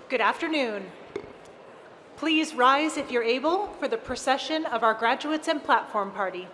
Good afternoon. Please rise if you're able for the procession of our graduates and platform party.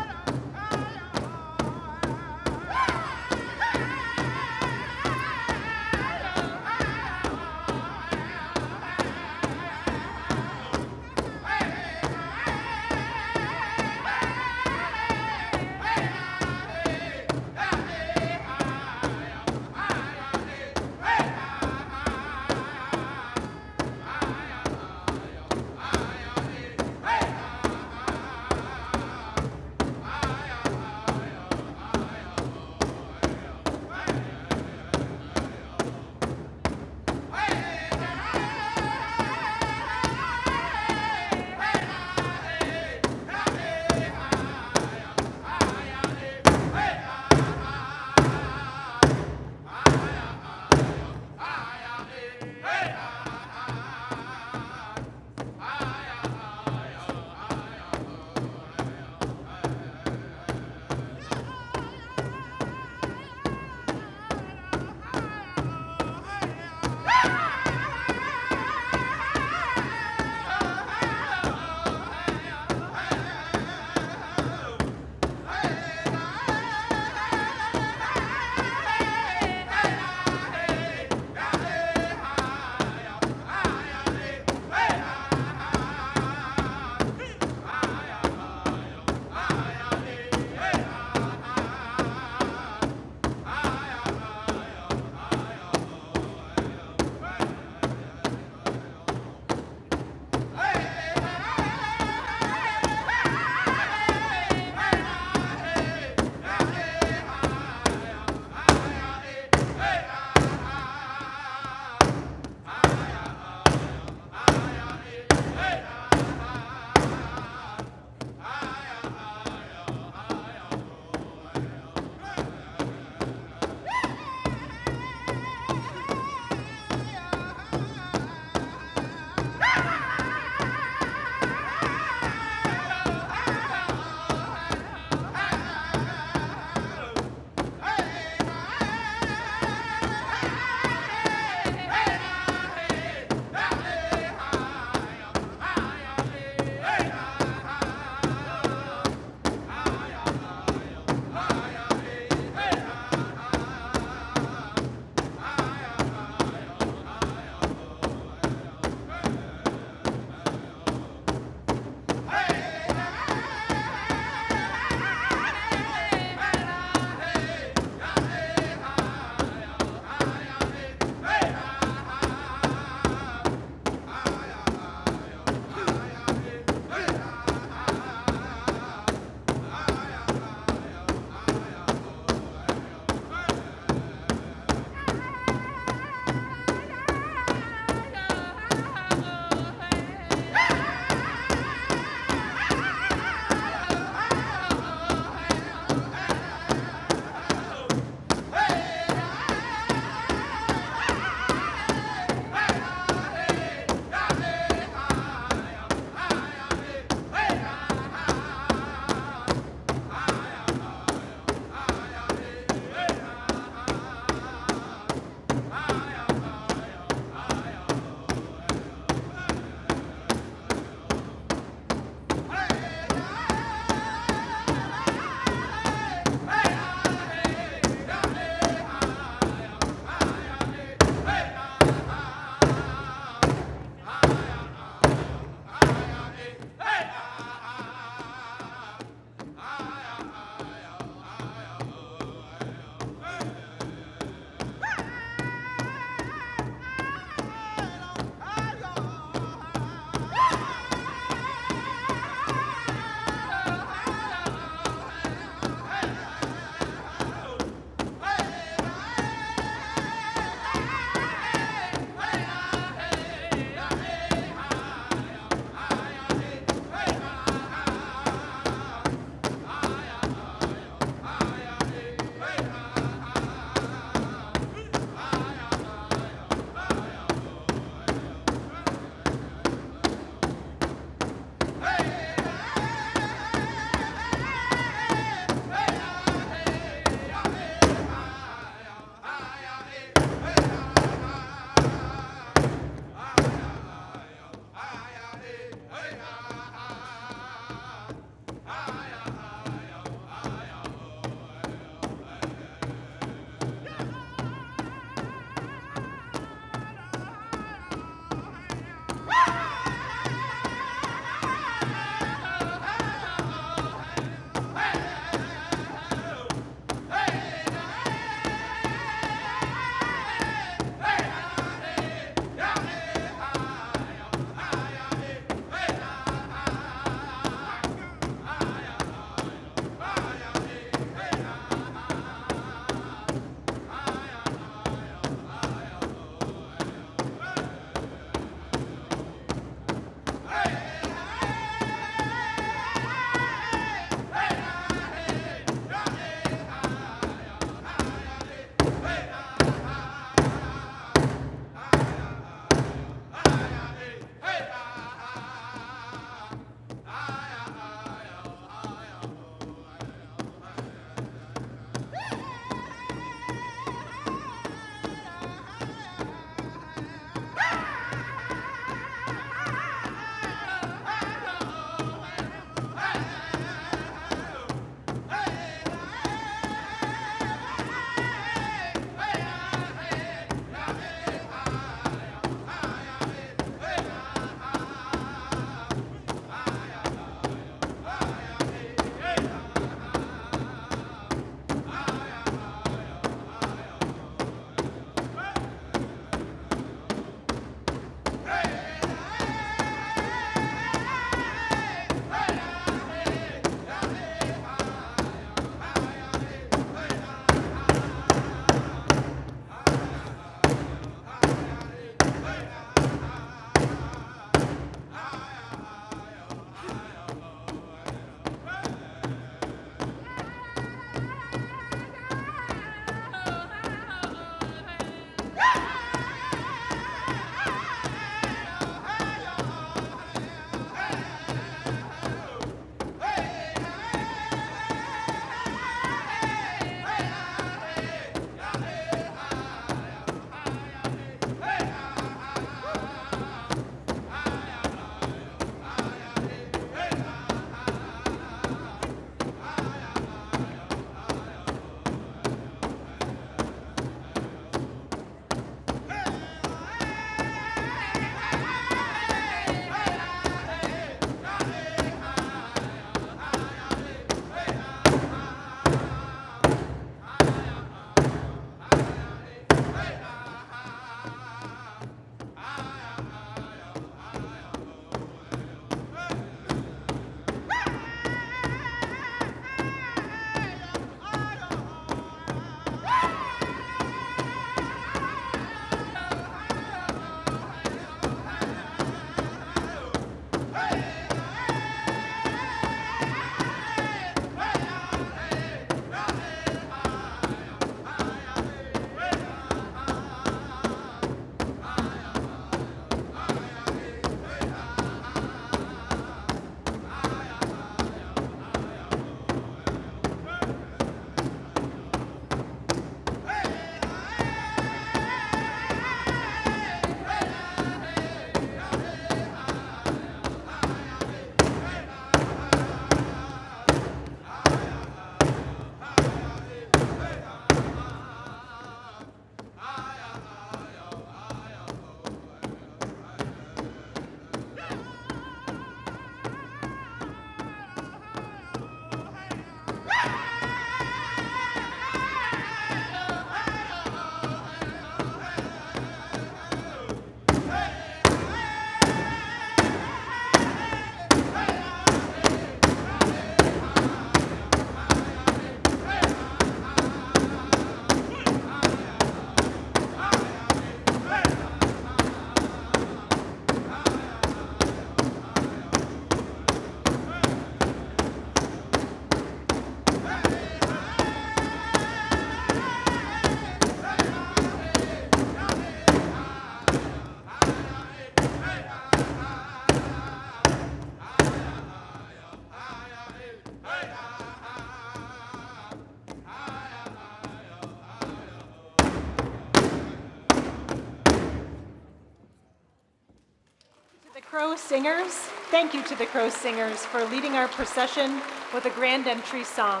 Crow Singers. Thank you to the Crow Singers for leading our procession with a grand entry song.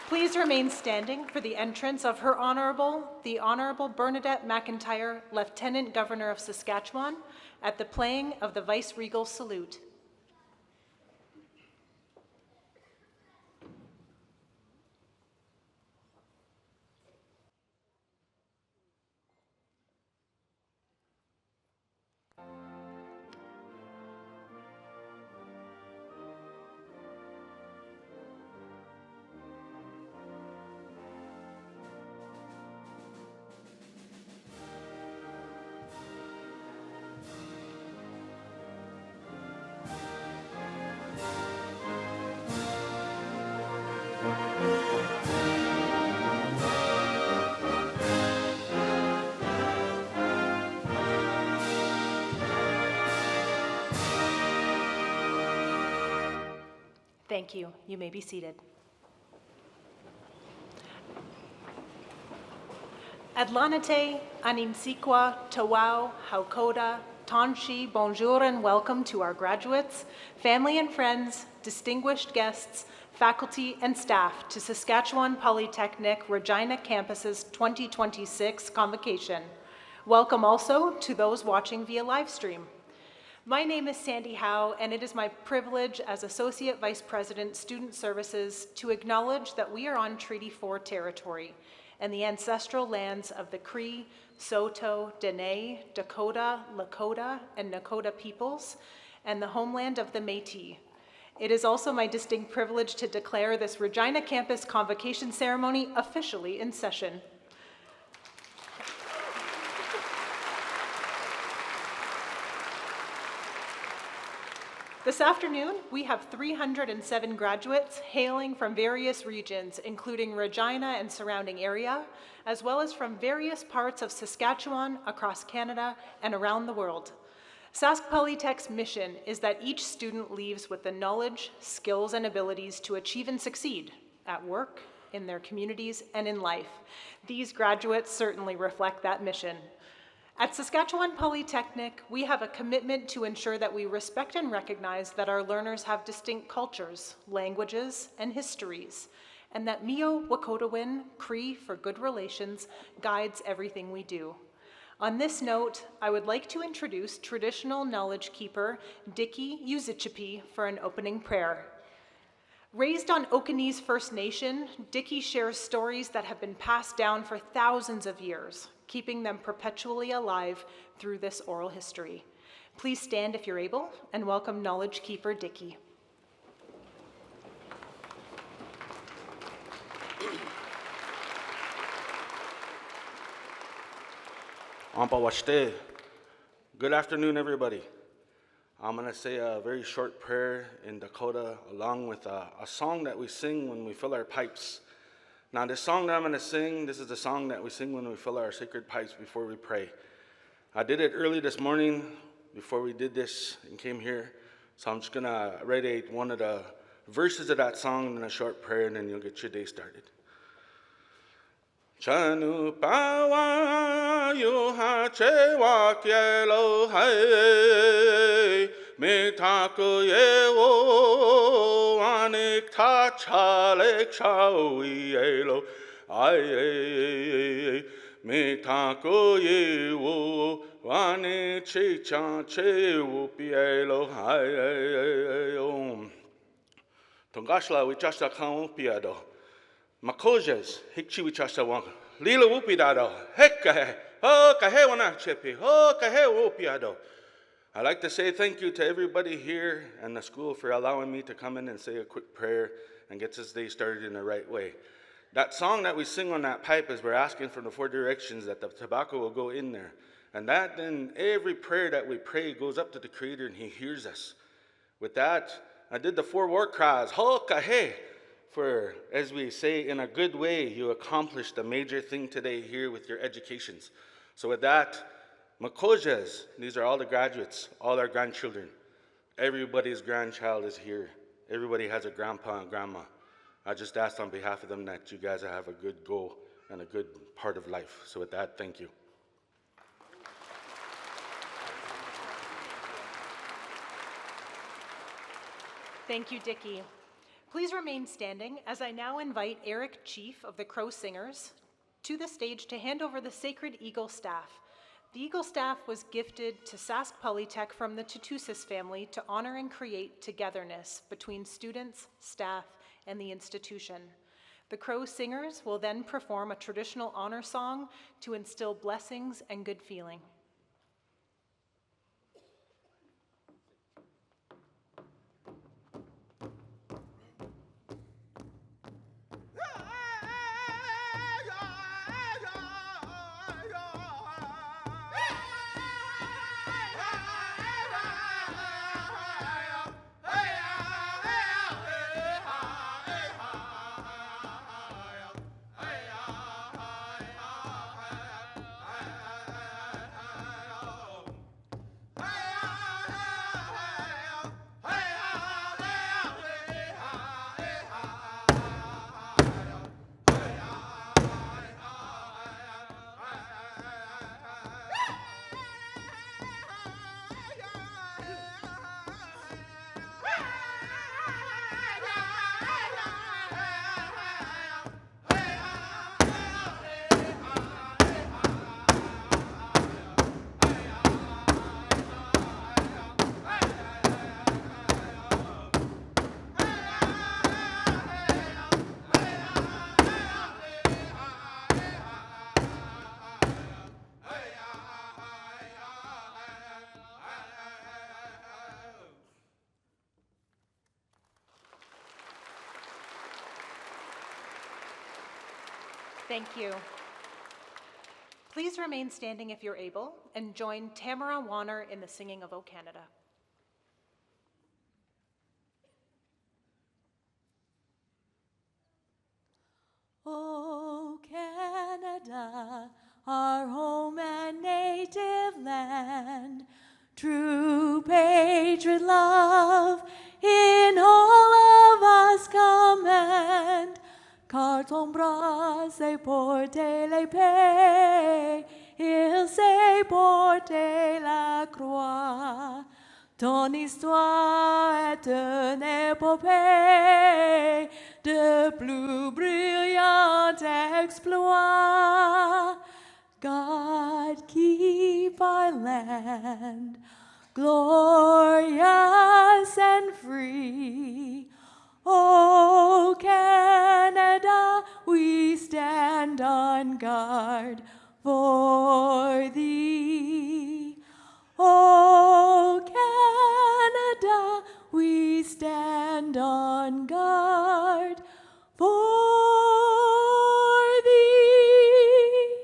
Please remain standing for the entrance of the Honorable Bernadette McIntyre, Lieutenant Governor of Saskatchewan, at the playing of the Vice-Regal Salute. Thank you. You may be seated. Adlanate, Aninsikwa, Tawau, Haukoda, Tonshi, bonjour and welcome to our graduates, family and friends, distinguished guests, faculty and staff to Saskatchewan Polytechnic Regina Campus's 2026 Convocation. Welcome also to those watching via live stream. My name is Sandy Howe, and it is my privilege as Associate Vice President, Student Services, to acknowledge that we are on Treaty 4 territory and the ancestral lands of the Cree, Saulteaux, Dene, Dakota, Lakota, and Nakota peoples, and the homeland of the Métis. It is also my distinct privilege to declare this Regina Campus Convocation ceremony officially in session. This afternoon, we have 307 graduates hailing from various regions, including Regina and surrounding area, as well as from various parts of Saskatchewan, across Canada, and around the world. Sask Polytech's mission is that each student leaves with the knowledge, skills, and abilities to achieve and succeed at work, in their communities, and in life. These graduates certainly reflect that mission. At Saskatchewan Polytechnic, we have a commitment to ensure that we respect and recognize that our learners have distinct cultures, languages, and histories, and that Mio Wakotawin, Cree for good relations, guides everything we do. On this note, I would like to introduce traditional knowledge keeper Dickie Uzichipi for an opening prayer. Raised on Okanese First Nation, Dickie shares stories that have been passed down for thousands of years, keeping them perpetually alive through this oral history. Please stand if you're able and welcome Knowledge Keeper Dickie. Good afternoon, everybody. I'm going to say a very short prayer in Dakota along with a song that we sing when we fill our pipes. Now, this song that I'm going to sing, this is the song that we sing when we fill our sacred pipes before we pray. I did it early this morning before we did this and came here. So I'm just going to read one of the verses of that song in a short prayer, and then you'll get your day started. Chanu pawa yu ha che wa kielo hai me taku ye wo anik ta chale chao yelo ai me taku ye wo anik che cha che wo pielo ai tongashla we chasta kan piado Makojas, Hikchiwichasta Wanga, Lila Wupidado, Hekahe, Ho Kahewana Chepi, Ho Kahe Wupiado. I'd like to say thank you to everybody here and the school for allowing me to come in and say a quick prayer and get this day started in the right way. That song that we sing on that pipe is we're asking from the four directions that the tobacco will go in there. And that then every prayer that we pray goes up to the Creator and He hears us. With that, I did the 4 war cries, Ho Kahe. For, as we say, in a good way, you accomplished a major thing today here with your educations. So with that, Makojas, these are all the graduates, all our grandchildren. Everybody's grandchild is here. Everybody has a grandpa and grandma. I just asked on behalf of them that you guys have a good goal and a good part of life. So with that, thank you. Thank you, Dickie. Please remain standing as I now invite Eric Chief of the Crow Singers to the stage to hand over the Sacred Eagle Staff. The Eagle Staff was gifted to Sask Polytech from the Tutusis family to honor and create togetherness between students, staff, and the institution. The Crow Singers will then perform a traditional honor song to instill blessings and good feeling. Thank you. Please remain standing if you're able and join Tamara Warner in the singing of O Canada. O Canada, our home and native land, true patriot love in all of us command. Car ton bras s'est porté l'épée, il s'est porté la croix. Ton histoire est une épopée de plus brillants exploits. God keep our land glorious and free. O Canada, we stand on guard for thee. O Canada, we stand on guard for thee.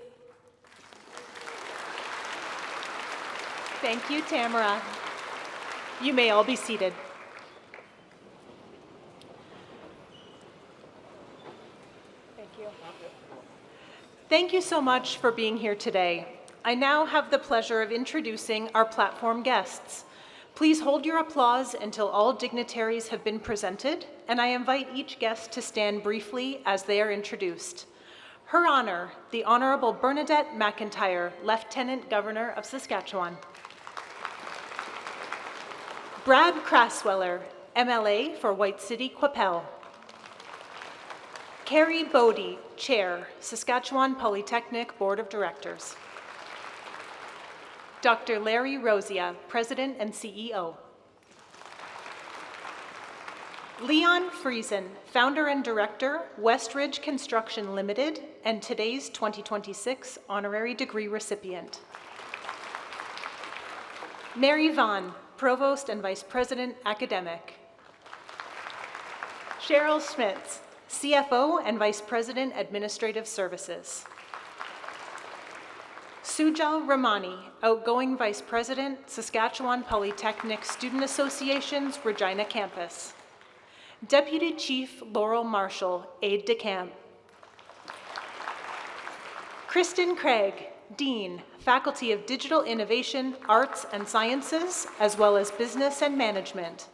Thank you, Tamara. You may all be seated. Thank you so much for being here today. I now have the pleasure of introducing our platform guests. Please hold your applause until all dignitaries have been presented, and I invite each guest to stand briefly as they are introduced. Her Honor, the Honorable Bernadette McIntyre, Lieutenant Governor of Saskatchewan. Brad Crasweller, MLA for White City, Qu'Appelle. Carrie Bodie, Chair, Saskatchewan Polytechnic Board of Directors. Dr. Larry Rosia, President and CEO. Leon Friesen, Founder and Director, Westridge Construction Limited, and today's 2026 honorary degree recipient. Mary Vaughn, Provost and Vice President, Academic. Cheryl Schmitz, CFO and Vice President, Administrative Services. Sujal Ramani, Outgoing Vice President, Saskatchewan Polytechnic Student Association's Regina Campus. Deputy Chief Laurel Marshall, Aide-de-Camp. Kristen Craig, Dean, Faculty of Digital Innovation, Arts and Sciences, as well as Business and Management.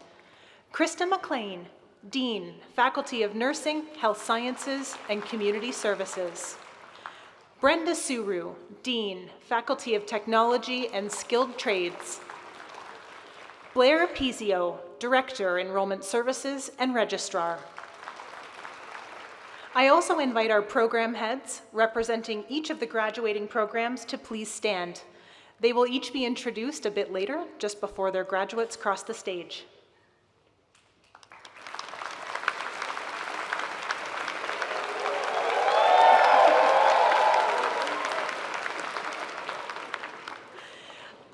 Krista McLean, Dean, Faculty of Nursing, Health Sciences, and Community Services. Brenda Suru, Dean, Faculty of Technology and Skilled Trades. Blair Pizio, Director, Enrollment Services, and Registrar. I also invite our program heads representing each of the graduating programs to please stand. They will each be introduced a bit later, just before their graduates cross the stage.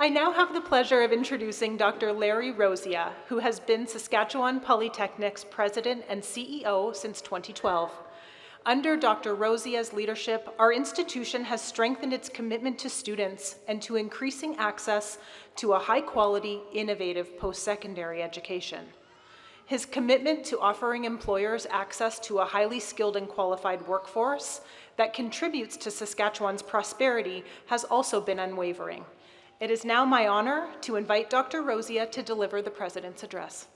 I now have the pleasure of introducing Dr. Larry Rosia, who has been Saskatchewan Polytechnic's president and CEO since 2012. Under Dr. Rosia's leadership, our institution has strengthened its commitment to students and to increasing access to a high-quality, innovative post-secondary education. His commitment to offering employers access to a highly skilled and qualified workforce that contributes to Saskatchewan's prosperity has also been unwavering. It is now my honor to invite Dr. Rosia to deliver the President's address.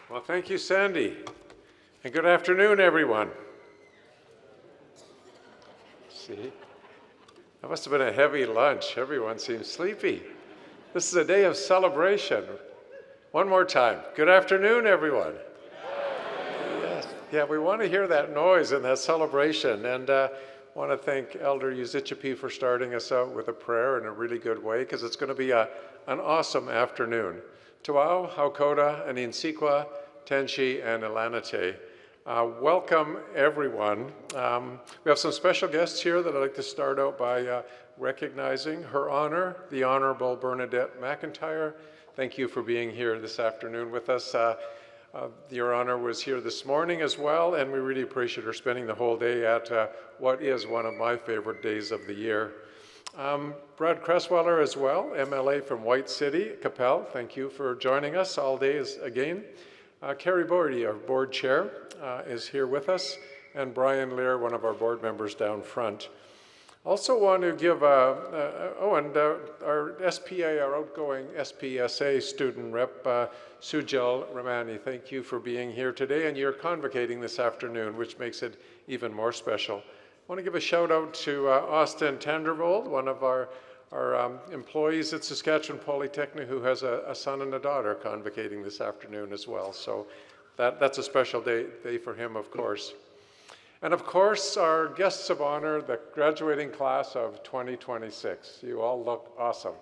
Well, thank you, Sandy, and good afternoon, everyone. See, that must have been a heavy lunch. Everyone seems sleepy. This is a day of celebration. One more time. Good afternoon, everyone. Yes. Yeah, we want to hear that noise and that celebration, and want to thank Elder Yuzichapi for starting us out with a prayer in a really good way, because it's going to be an awesome afternoon. Tuau, Haukoda, Aninsikwa, Tenshi, and Ilanate. Welcome, everyone. We have some special guests here that I'd like to start out by recognizing. Her Honor, the Honorable Bernadette McIntyre. Thank you for being here this afternoon with us. Your Honor was here this morning as well, and we really appreciate her spending the whole day at what is one of my favorite days of the year. Brad Cressweller as well, MLA from White City, Capel. Thank you for joining us all day again. Carrie Bordy, our board chair, is here with us, and Brian Lear, one of our board members down front. Also want to give, our SPA, our outgoing SPSA student rep, Sujal Ramani, thank you for being here today, and you're convocating this afternoon, which makes it even more special. I want to give a shout out to Austin Tandervold, one of our employees at Saskatchewan Polytechnic, who has a son and a daughter convocating this afternoon as well. So that's a special day for him, of course. And of course, our guests of honor, the graduating class of 2026. You all look awesome.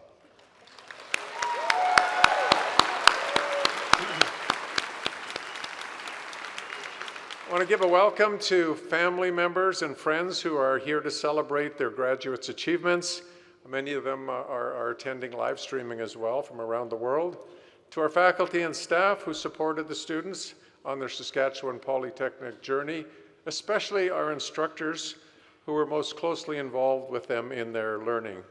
I want to give a welcome to family members and friends who are here to celebrate their graduates' achievements. Many of them are attending live streaming as well from around the world. To our faculty and staff who supported the students on their Saskatchewan Polytechnic journey, especially our instructors who were most closely involved with them in their learning.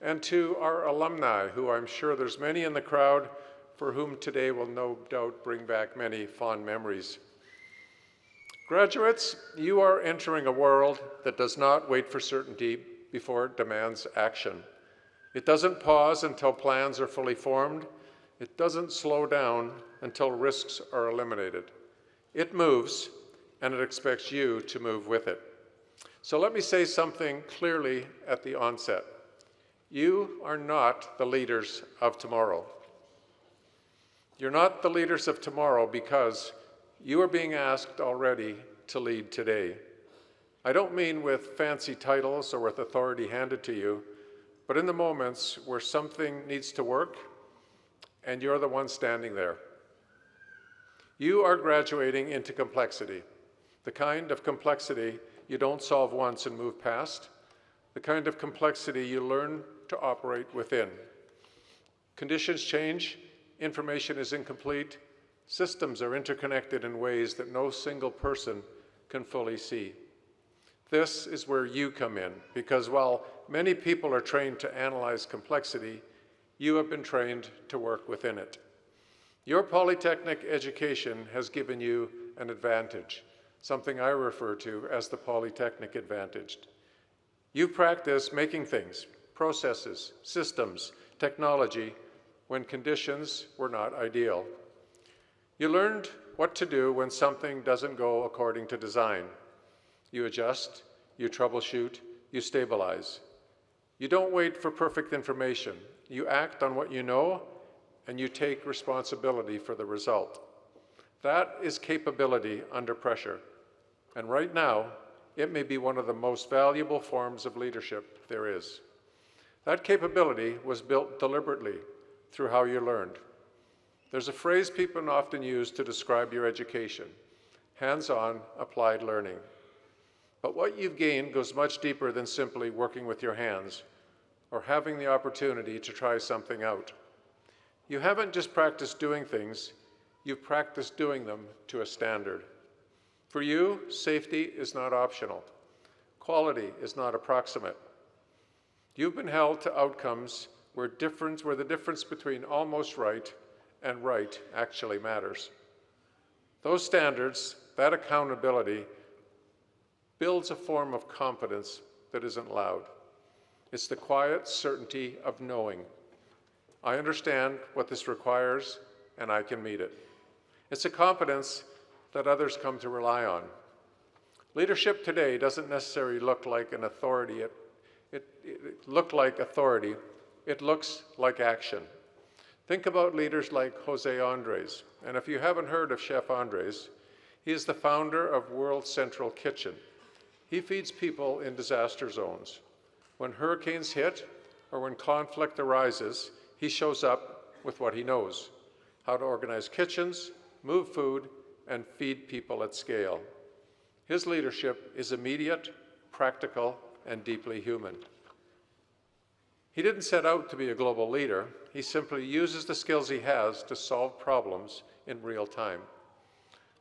And to our alumni, who I'm sure there's many in the crowd for whom today will no doubt bring back many fond memories. Graduates, you are entering a world that does not wait for certainty before it demands action. It doesn't pause until plans are fully formed. It doesn't slow down until risks are eliminated. It moves, and it expects you to move with it. So let me say something clearly at the onset. You are not the leaders of tomorrow. You're not the leaders of tomorrow because you are being asked already to lead today. I don't mean with fancy titles or with authority handed to you, but in the moments where something needs to work and you're the one standing there. You are graduating into complexity, the kind of complexity you don't solve once and move past, the kind of complexity you learn to operate within. Conditions change, information is incomplete, systems are interconnected in ways that no single person can fully see. This is where you come in, because while many people are trained to analyze complexity, you have been trained to work within it. Your Polytechnic education has given you an advantage, something I refer to as the Polytechnic advantage. You practice making things, processes, systems, technology, when conditions were not ideal. You learned what to do when something doesn't go according to design. You adjust, you troubleshoot, you stabilize. You don't wait for perfect information. You act on what you know, and you take responsibility for the result. That is capability under pressure. And right now, it may be one of the most valuable forms of leadership there is. That capability was built deliberately through how you learned. There's a phrase people often use to describe your education: hands-on, applied learning. But what you've gained goes much deeper than simply working with your hands or having the opportunity to try something out. You haven't just practiced doing things, you've practiced doing them to a standard. For you, safety is not optional. Quality is not approximate. You've been held to outcomes where the difference between almost right and right actually matters. Those standards, that accountability, builds a form of confidence that isn't loud. It's the quiet certainty of knowing. I understand what this requires, and I can meet it. It's a confidence that others come to rely on. Leadership today doesn't necessarily look like an authority. It looks like action. Think about leaders like Jose Andres. And if you haven't heard of Chef Andres, he is the founder of World Central Kitchen. He feeds people in disaster zones. When hurricanes hit or when conflict arises, he shows up with what he knows: how to organize kitchens, move food, and feed people at scale. His leadership is immediate, practical, and deeply human. He didn't set out to be a global leader. He simply uses the skills he has to solve problems in real time.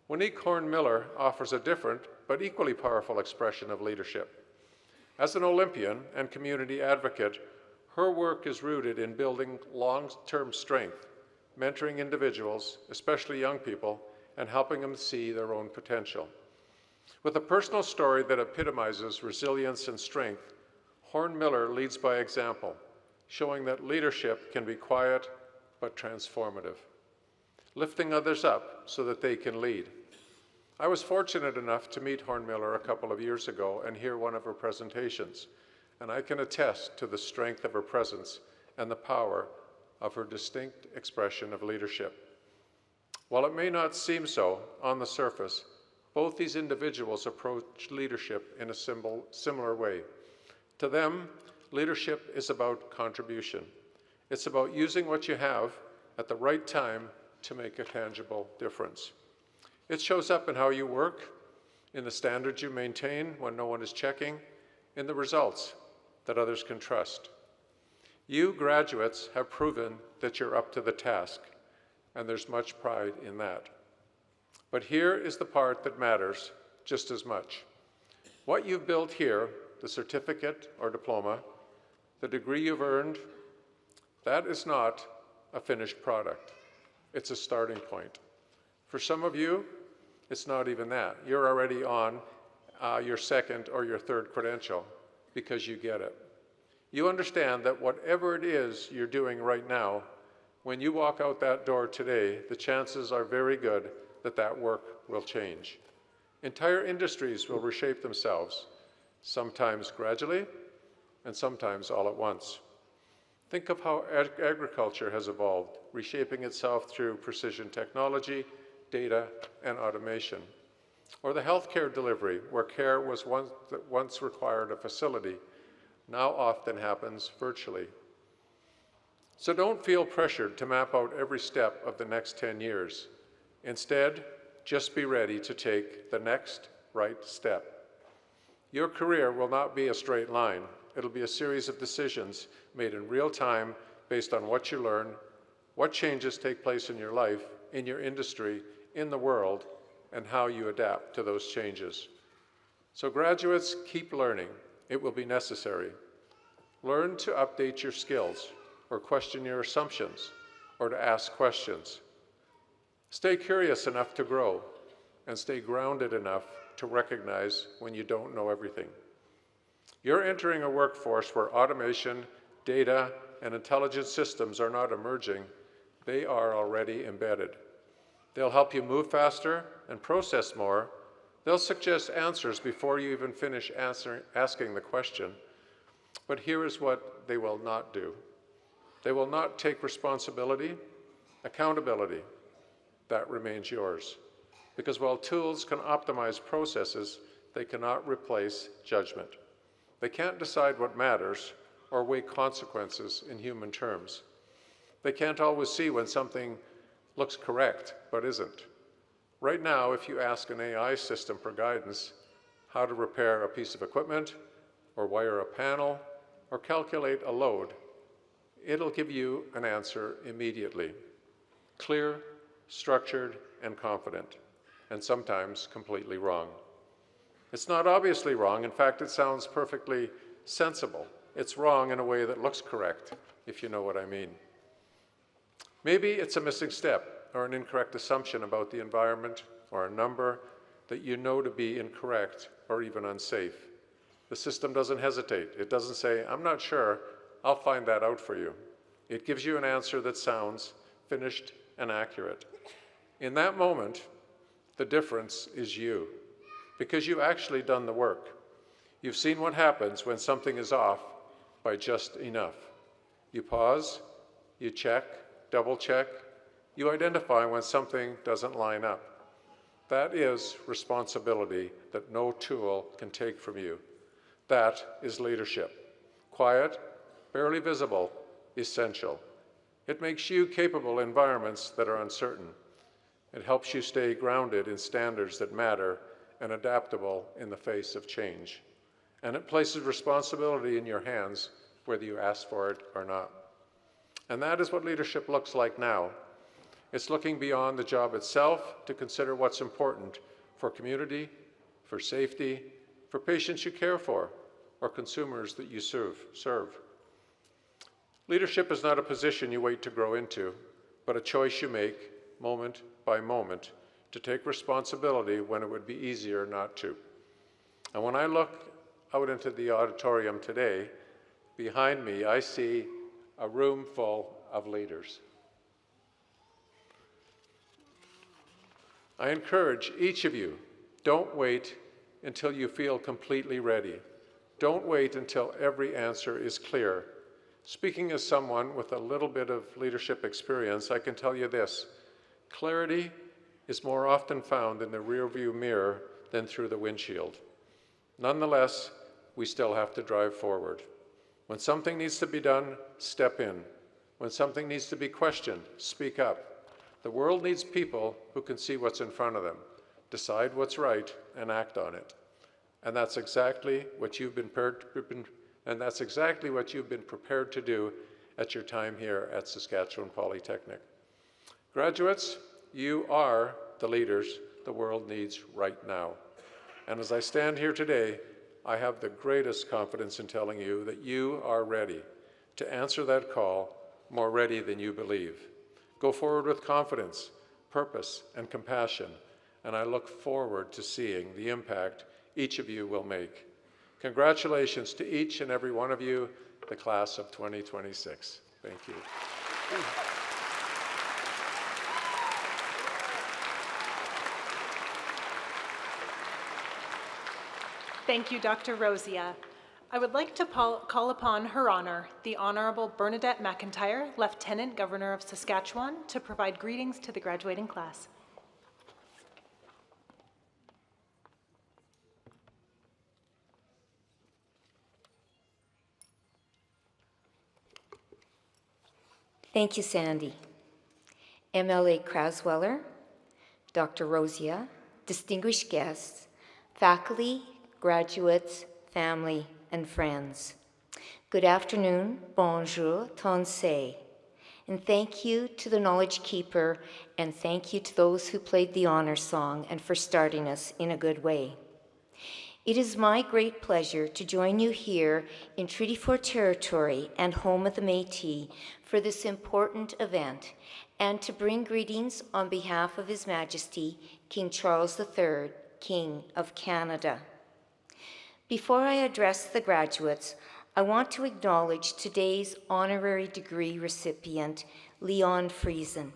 Monique Horn-Miller offers a different but equally powerful expression of leadership. As an Olympian and community advocate, her work is rooted in building long-term strength, mentoring individuals, especially young people, and helping them see their own potential. With a personal story that epitomizes resilience and strength, Horn-Miller leads by example, showing that leadership can be quiet but transformative, lifting others up so that they can lead. I was fortunate enough to meet Horn-Miller a couple of years ago and hear one of her presentations, and I can attest to the strength of her presence and the power of her distinct expression of leadership. While it may not seem so on the surface, both these individuals approach leadership in a similar way. To them, leadership is about contribution. It's about using what you have at the right time to make a tangible difference. It shows up in how you work, in the standards you maintain when no one is checking, in the results that others can trust. You graduates have proven that you're up to the task, and there's much pride in that. But here is the part that matters just as much. What you've built here, the certificate or diploma, the degree you've earned, that is not a finished product. It's a starting point. For some of you, it's not even that. You're already on your second or your third credential because you get it. You understand that whatever it is you're doing right now, when you walk out that door today, the chances are very good that that work will change. Entire industries will reshape themselves, sometimes gradually and sometimes all at once. Think of how agriculture has evolved, reshaping itself through precision technology, data, and automation. Or the healthcare delivery, where care was once required a facility, now often happens virtually. So don't feel pressured to map out every step of the next 10 years. Instead, just be ready to take the next right step. Your career will not be a straight line. It'll be a series of decisions made in real time based on what you learn, what changes take place in your life, in your industry, in the world, and how you adapt to those changes. So graduates, keep learning. It will be necessary. Learn to update your skills, or question your assumptions, or to ask questions. Stay curious enough to grow, and stay grounded enough to recognize when you don't know everything. You're entering a workforce where automation, data, and intelligent systems are not emerging, they are already embedded. They'll help you move faster and process more. They'll suggest answers before you even finish asking the question. But here is what they will not do. They will not take responsibility, accountability. That remains yours. Because while tools can optimize processes, they cannot replace judgment. They can't decide what matters or weigh consequences in human terms. They can't always see when something looks correct but isn't. Right now, if you ask an AI system for guidance, how to repair a piece of equipment, or wire a panel, or calculate a load, it'll give you an answer immediately. Clear, structured, and confident, and sometimes completely wrong. It's not obviously wrong. In fact, it sounds perfectly sensible. It's wrong in a way that looks correct, if you know what I mean. Maybe it's a missing step or an incorrect assumption about the environment or a number that you know to be incorrect or even unsafe. The system doesn't hesitate. It doesn't say, I'm not sure, I'll find that out for you. It gives you an answer that sounds finished and accurate. In that moment, the difference is you, because you've actually done the work. You've seen what happens when something is off by just enough. You pause, you check, double check, you identify when something doesn't line up. That is responsibility that no tool can take from you. That is leadership. Quiet, barely visible, essential. It makes you capable in environments that are uncertain. It helps you stay grounded in standards that matter and adaptable in the face of change. And it places responsibility in your hands, whether you ask for it or not. And that is what leadership looks like now. It's looking beyond the job itself to consider what's important for community, for safety, for patients you care for, or consumers that you serve. Leadership is not a position you wait to grow into, but a choice you make moment by moment to take responsibility when it would be easier not to. And when I look out into the auditorium today, behind me I see a room full of leaders. I encourage each of you, don't wait until you feel completely ready. Don't wait until every answer is clear. Speaking as someone with a little bit of leadership experience, I can tell you this: clarity is more often found in the rearview mirror than through the windshield. Nonetheless, we still have to drive forward. When something needs to be done, step in. When something needs to be questioned, speak up. The world needs people who can see what's in front of them, decide what's right, and act on it. And that's exactly what you've been prepared to do at your time here at Saskatchewan Polytechnic. Graduates, you are the leaders the world needs right now. And as I stand here today, I have the greatest confidence in telling you that you are ready to answer that call, more ready than you believe. Go forward with confidence, purpose, and compassion, and I look forward to seeing the impact each of you will make. Congratulations to each and every one of you, the class of 2026. Thank you. Thank you, Dr. Rosia. I would like to call upon Her Honor, the Honorable Bernadette McIntyre, Lieutenant Governor of Saskatchewan, to provide greetings to the graduating class. Thank you, Sandy. MLA Crasweller, Dr. Rosia, distinguished guests, faculty, graduates, family, and friends. Good afternoon, bonjour, tonsei. And thank you to the Knowledge Keeper, and thank you to those who played the honor song and for starting us in a good way. It is my great pleasure to join you here in Treaty 4 territory and home of the Métis for this important event, and to bring greetings on behalf of His Majesty, King Charles III, King of Canada. Before I address the graduates, I want to acknowledge today's honorary degree recipient, Leon Friesen.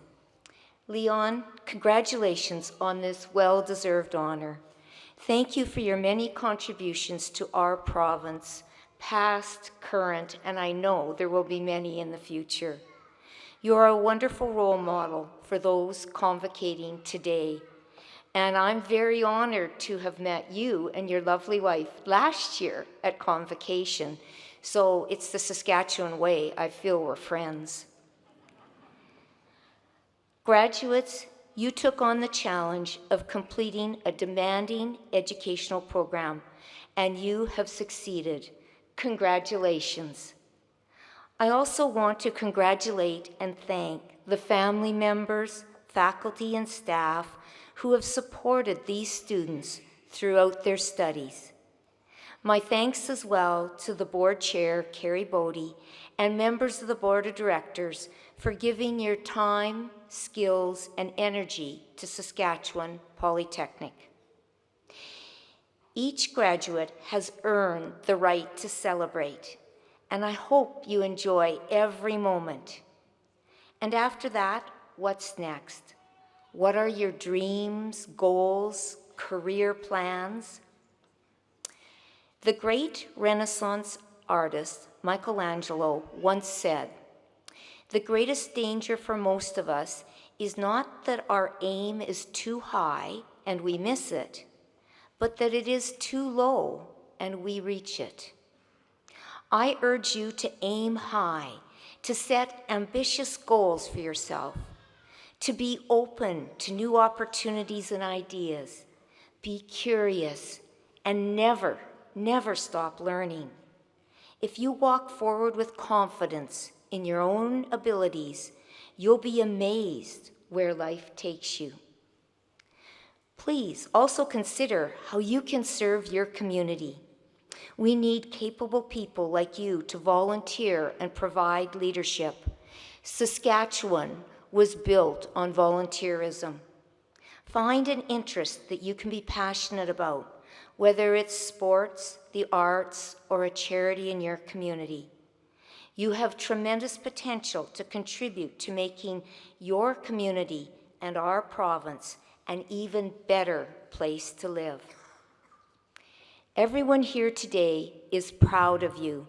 Leon, congratulations on this well-deserved honor. Thank you for your many contributions to our province, past, current, and I know there will be many in the future. You are a wonderful role model for those convocating today. And I'm very honored to have met you and your lovely wife last year at Convocation. So it's the Saskatchewan way. I feel we're friends. Graduates, you took on the challenge of completing a demanding educational program, and you have succeeded. Congratulations. I also want to congratulate and thank the family members, faculty, and staff who have supported these students throughout their studies. My thanks as well to the board chair, Carrie Bodie, and members of the board of directors for giving your time, skills, and energy to Saskatchewan Polytechnic. Each graduate has earned the right to celebrate, and I hope you enjoy every moment. And after that, what's next? What are your dreams, goals, career plans? The great Renaissance artist Michelangelo once said, "The greatest danger for most of us is not that our aim is too high and we miss it, but that it is too low and we reach it." I urge you to aim high, to set ambitious goals for yourself, to be open to new opportunities and ideas, be curious, and never stop learning. If you walk forward with confidence in your own abilities, you'll be amazed where life takes you. Please also consider how you can serve your community. We need capable people like you to volunteer and provide leadership. Saskatchewan was built on volunteerism. Find an interest that you can be passionate about, whether it's sports, the arts, or a charity in your community. You have tremendous potential to contribute to making your community and our province an even better place to live. Everyone here today is proud of you,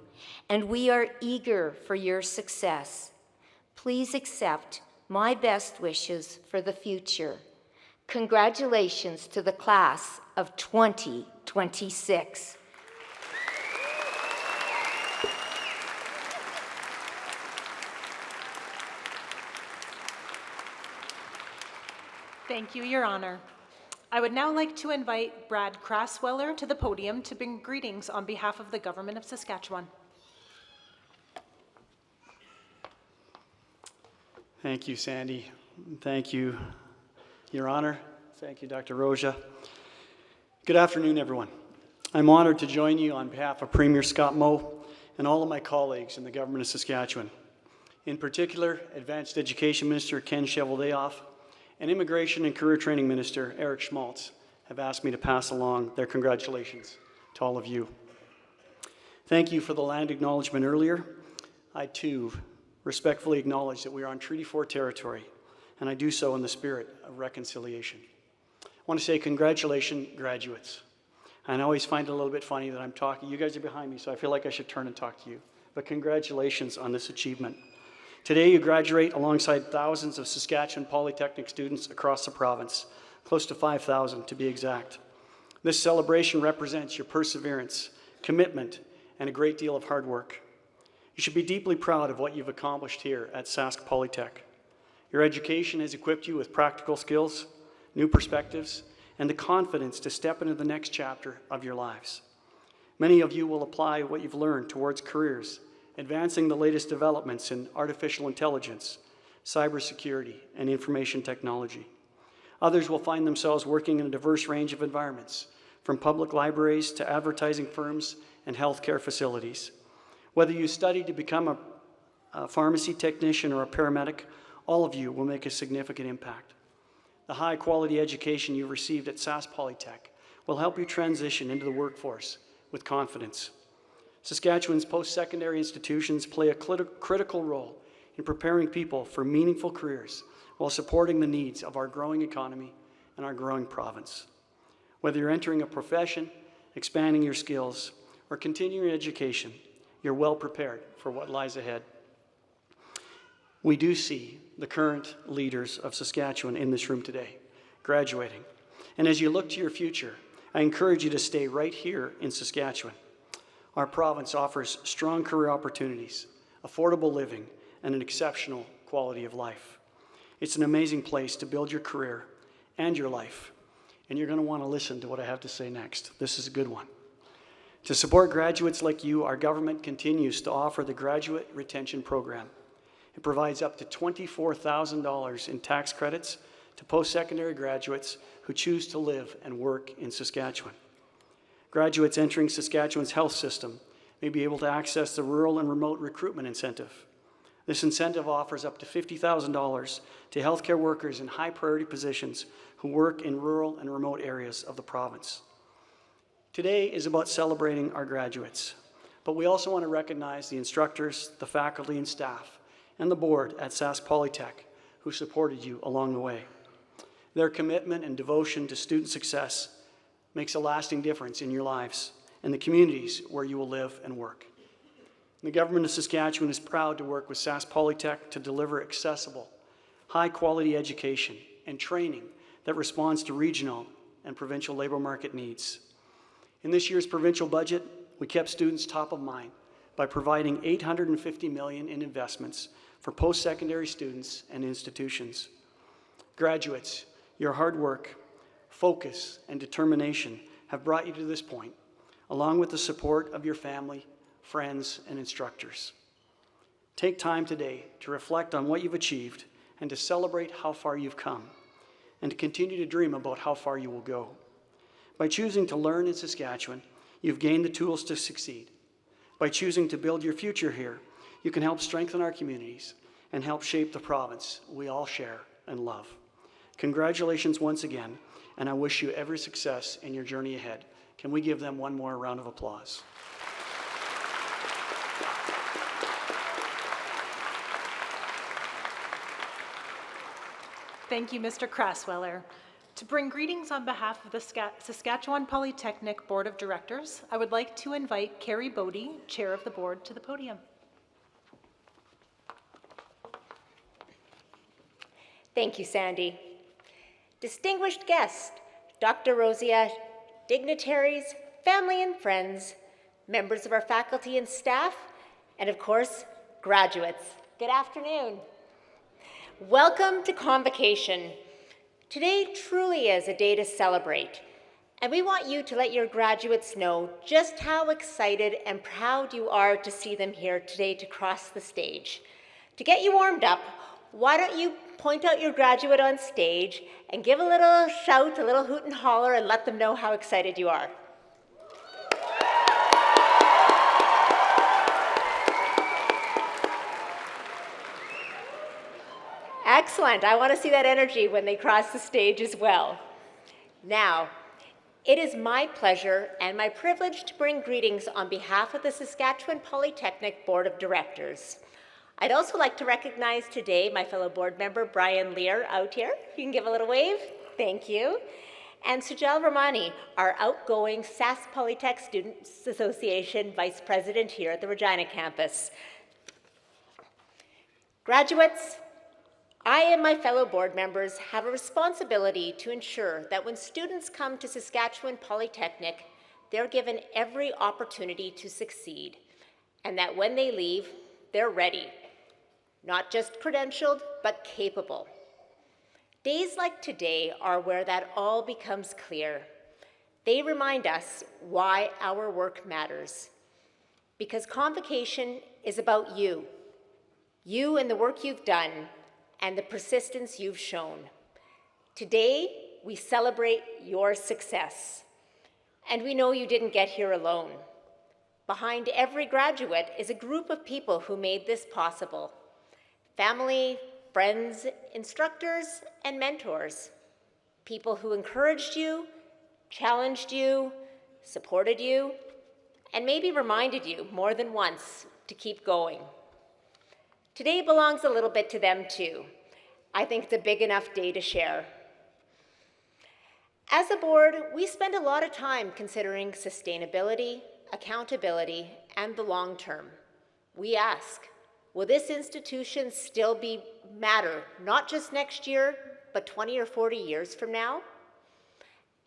and we are eager for your success. Please accept my best wishes for the future. Congratulations to the class of 2026. Thank you, Your Honor. I would now like to invite Brad Crasweller to the podium to bring greetings on behalf of the Government of Saskatchewan. Thank you, Sandy. Thank you, Your Honor. Thank you, Dr. Roja. Good afternoon, everyone. I'm honored to join you on behalf of Premier Scott Moe and all of my colleagues in the Government of Saskatchewan. In particular, Advanced Education Minister Ken Cheveldayoff and Immigration and Career Training Minister Eric Schmaltz have asked me to pass along their congratulations to all of you. Thank you for the land acknowledgement earlier. I too respectfully acknowledge that we are on Treaty 4 territory, and I do so in the spirit of reconciliation. I want to say congratulations, graduates. And I always find it a little bit funny that I'm talking. You guys are behind me, so I feel like I should turn and talk to you. But congratulations on this achievement. Today, you graduate alongside thousands of Saskatchewan Polytechnic students across the province, close to 5,000 to be exact. This celebration represents your perseverance, commitment, and a great deal of hard work. You should be deeply proud of what you've accomplished here at Sask Polytech. Your education has equipped you with practical skills, new perspectives, and the confidence to step into the next chapter of your lives. Many of you will apply what you've learned towards careers, advancing the latest developments in artificial intelligence, cybersecurity, and information technology. Others will find themselves working in a diverse range of environments, from public libraries to advertising firms and healthcare facilities. Whether you study to become a pharmacy technician or a paramedic, all of you will make a significant impact. The high-quality education you've received at Sask Polytech will help you transition into the workforce with confidence. Saskatchewan's post-secondary institutions play a critical role in preparing people for meaningful careers while supporting the needs of our growing economy and our growing province. Whether you're entering a profession, expanding your skills, or continuing education, you're well prepared for what lies ahead. We do see the current leaders of Saskatchewan in this room today, graduating. And as you look to your future, I encourage you to stay right here in Saskatchewan. Our province offers strong career opportunities, affordable living, and an exceptional quality of life. It's an amazing place to build your career and your life. And you're going to want to listen to what I have to say next. This is a good one. To support graduates like you, our government continues to offer the Graduate Retention Program. It provides up to $24,000 in tax credits to post-secondary graduates who choose to live and work in Saskatchewan. Graduates entering Saskatchewan's health system may be able to access the Rural and Remote Recruitment Incentive. This incentive offers up to $50,000 to healthcare workers in high-priority positions who work in rural and remote areas of the province. Today is about celebrating our graduates, but we also want to recognize the instructors, the faculty and staff, and the board at Sask Polytech who supported you along the way. Their commitment and devotion to student success makes a lasting difference in your lives and the communities where you will live and work. The government of Saskatchewan is proud to work with Sask Polytech to deliver accessible, high-quality education and training that responds to regional and provincial labor market needs. In this year's provincial budget, we kept students top of mind by providing $850 million in investments for post-secondary students and institutions. Graduates, your hard work, focus, and determination have brought you to this point, along with the support of your family, friends, and instructors. Take time today to reflect on what you've achieved and to celebrate how far you've come, and to continue to dream about how far you will go. By choosing to learn in Saskatchewan, you've gained the tools to succeed. By choosing to build your future here, you can help strengthen our communities and help shape the province we all share and love. Congratulations once again, and I wish you every success in your journey ahead. Can we give them one more round of applause? Thank you, Mr. Crasweller. To bring greetings on behalf of the Saskatchewan Polytechnic Board of Directors, I would like to invite Carrie Bodie, Chair of the Board, to the podium. Thank you, Sandy. Distinguished guests, Dr. Rosia, dignitaries, family and friends, members of our faculty and staff, and of course, graduates. Good afternoon. Welcome to Convocation. Today truly is a day to celebrate, and we want you to let your graduates know just how excited and proud you are to see them here today to cross the stage. To get you warmed up, why don't you point out your graduate on stage and give a little shout, a little hoot and holler, and let them know how excited you are. Excellent. I want to see that energy when they cross the stage as well. Now, it is my pleasure and my privilege to bring greetings on behalf of the Saskatchewan Polytechnic Board of Directors. I'd also like to recognize today my fellow board member, Brian Lear, out here. You can give a little wave. Thank you. And Sujal Ramani, our outgoing Sask Polytech Students Association Vice President here at the Regina Campus. Graduates, I and my fellow board members have a responsibility to ensure that when students come to Saskatchewan Polytechnic, they're given every opportunity to succeed, and that when they leave, they're ready. Not just credentialed, but capable. Days like today are where that all becomes clear. They remind us why our work matters. Because Convocation is about you and the work you've done, and the persistence you've shown. Today, we celebrate your success. And we know you didn't get here alone. Behind every graduate is a group of people who made this possible. Family, friends, instructors, and mentors. People who encouraged you, challenged you, supported you, and maybe reminded you more than once to keep going. Today belongs a little bit to them too. I think it's a big enough day to share. As a board, we spend a lot of time considering sustainability, accountability, and the long term. We ask, will this institution still matter, not just next year, but 20 or 40 years from now?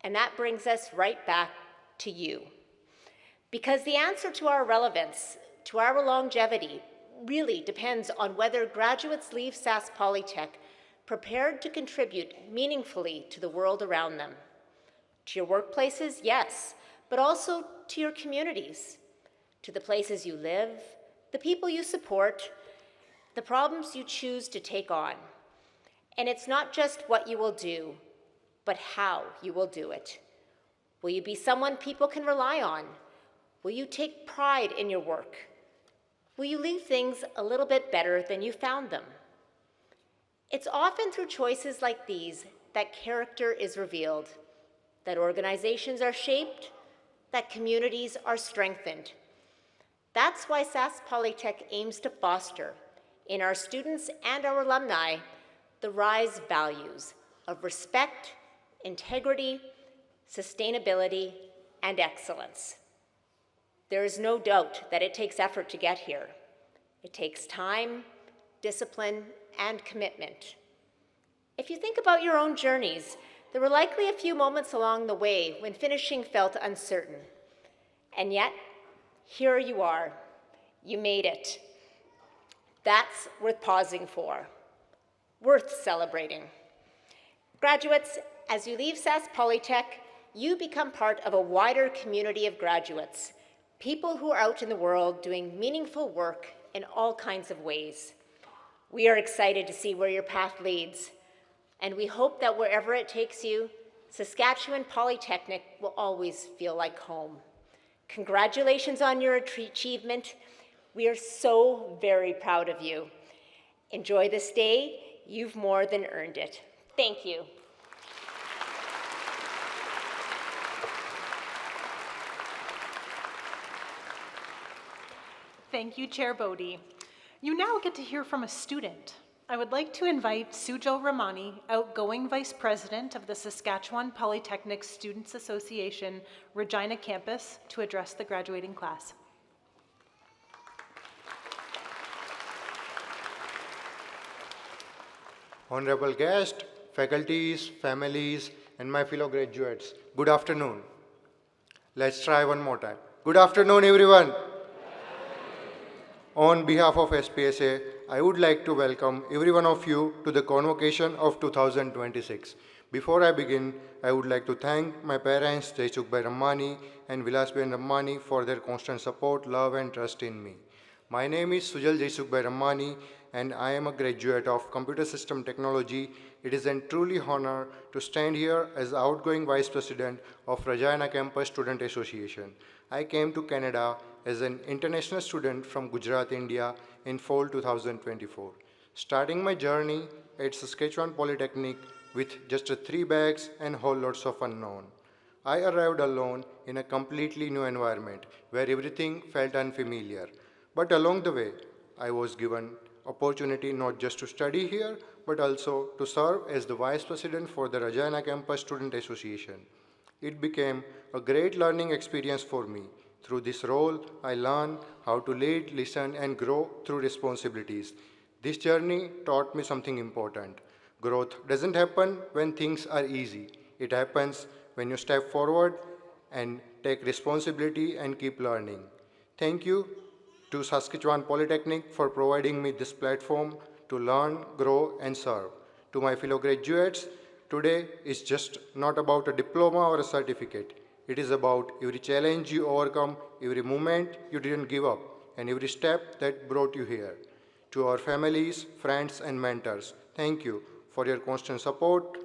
And that brings us right back to you. Because the answer to our relevance, to our longevity, really depends on whether graduates leave Sask Polytech prepared to contribute meaningfully to the world around them. To your workplaces, yes, but also to your communities, to the places you live, the people you support, the problems you choose to take on. And it's not just what you will do, but how you will do it. Will you be someone people can rely on? Will you take pride in your work? Will you leave things a little bit better than you found them? It's often through choices like these that character is revealed, that organizations are shaped, that communities are strengthened. That's why Sask Polytech aims to foster, in our students and our alumni, the RISE values of respect, integrity, sustainability, and excellence. There is no doubt that it takes effort to get here. It takes time, discipline, and commitment. If you think about your own journeys, there were likely a few moments along the way when finishing felt uncertain. And yet, here you are. You made it. That's worth pausing for, worth celebrating. Graduates, as you leave Sask Polytech, you become part of a wider community of graduates, people who are out in the world doing meaningful work in all kinds of ways. We are excited to see where your path leads, and we hope that wherever it takes you, Saskatchewan Polytechnic will always feel like home. Congratulations on your achievement. We are so very proud of you. Enjoy this day. You've more than earned it. Thank you. Thank you, Chair Bodie. You now get to hear from a student. I would like to invite Sujal Ramani, outgoing Vice President of the Saskatchewan Polytechnic Students Association, Regina Campus, to address the graduating class. Honorable guests, faculties, families, and my fellow graduates, good afternoon. Let's try one more time. Good afternoon, everyone. On behalf of SPSA, I would like to welcome every one of you to the Convocation of 2026. Before I begin, I would like to thank my parents, Jaisukbhai Rammani and Vilasben Rammani, for their constant support, love, and trust in me. My name is Sujal Jaisukbhai Rammani, and I am a graduate of Computer System Technology. It is a truly honor to stand here as the outgoing Vice President of Regina Campus Student Association. I came to Canada as an international student from Gujarat, India in fall 2024. Starting my journey at Saskatchewan Polytechnic with just 3 bags and whole lots of unknown. I arrived alone in a completely new environment where everything felt unfamiliar. But along the way, I was given opportunity not just to study here, but also to serve as the Vice President for the Regina Campus Student Association. It became a great learning experience for me. Through this role, I learned how to lead, listen, and grow through responsibilities. This journey taught me something important. Growth doesn't happen when things are easy. It happens when you step forward and take responsibility and keep learning. Thank you to Saskatchewan Polytechnic for providing me this platform to learn, grow, and serve. To my fellow graduates, today is just not about a diploma or a certificate. It is about every challenge you overcome, every moment you didn't give up, and every step that brought you here. To our families, friends, and mentors, thank you for your constant support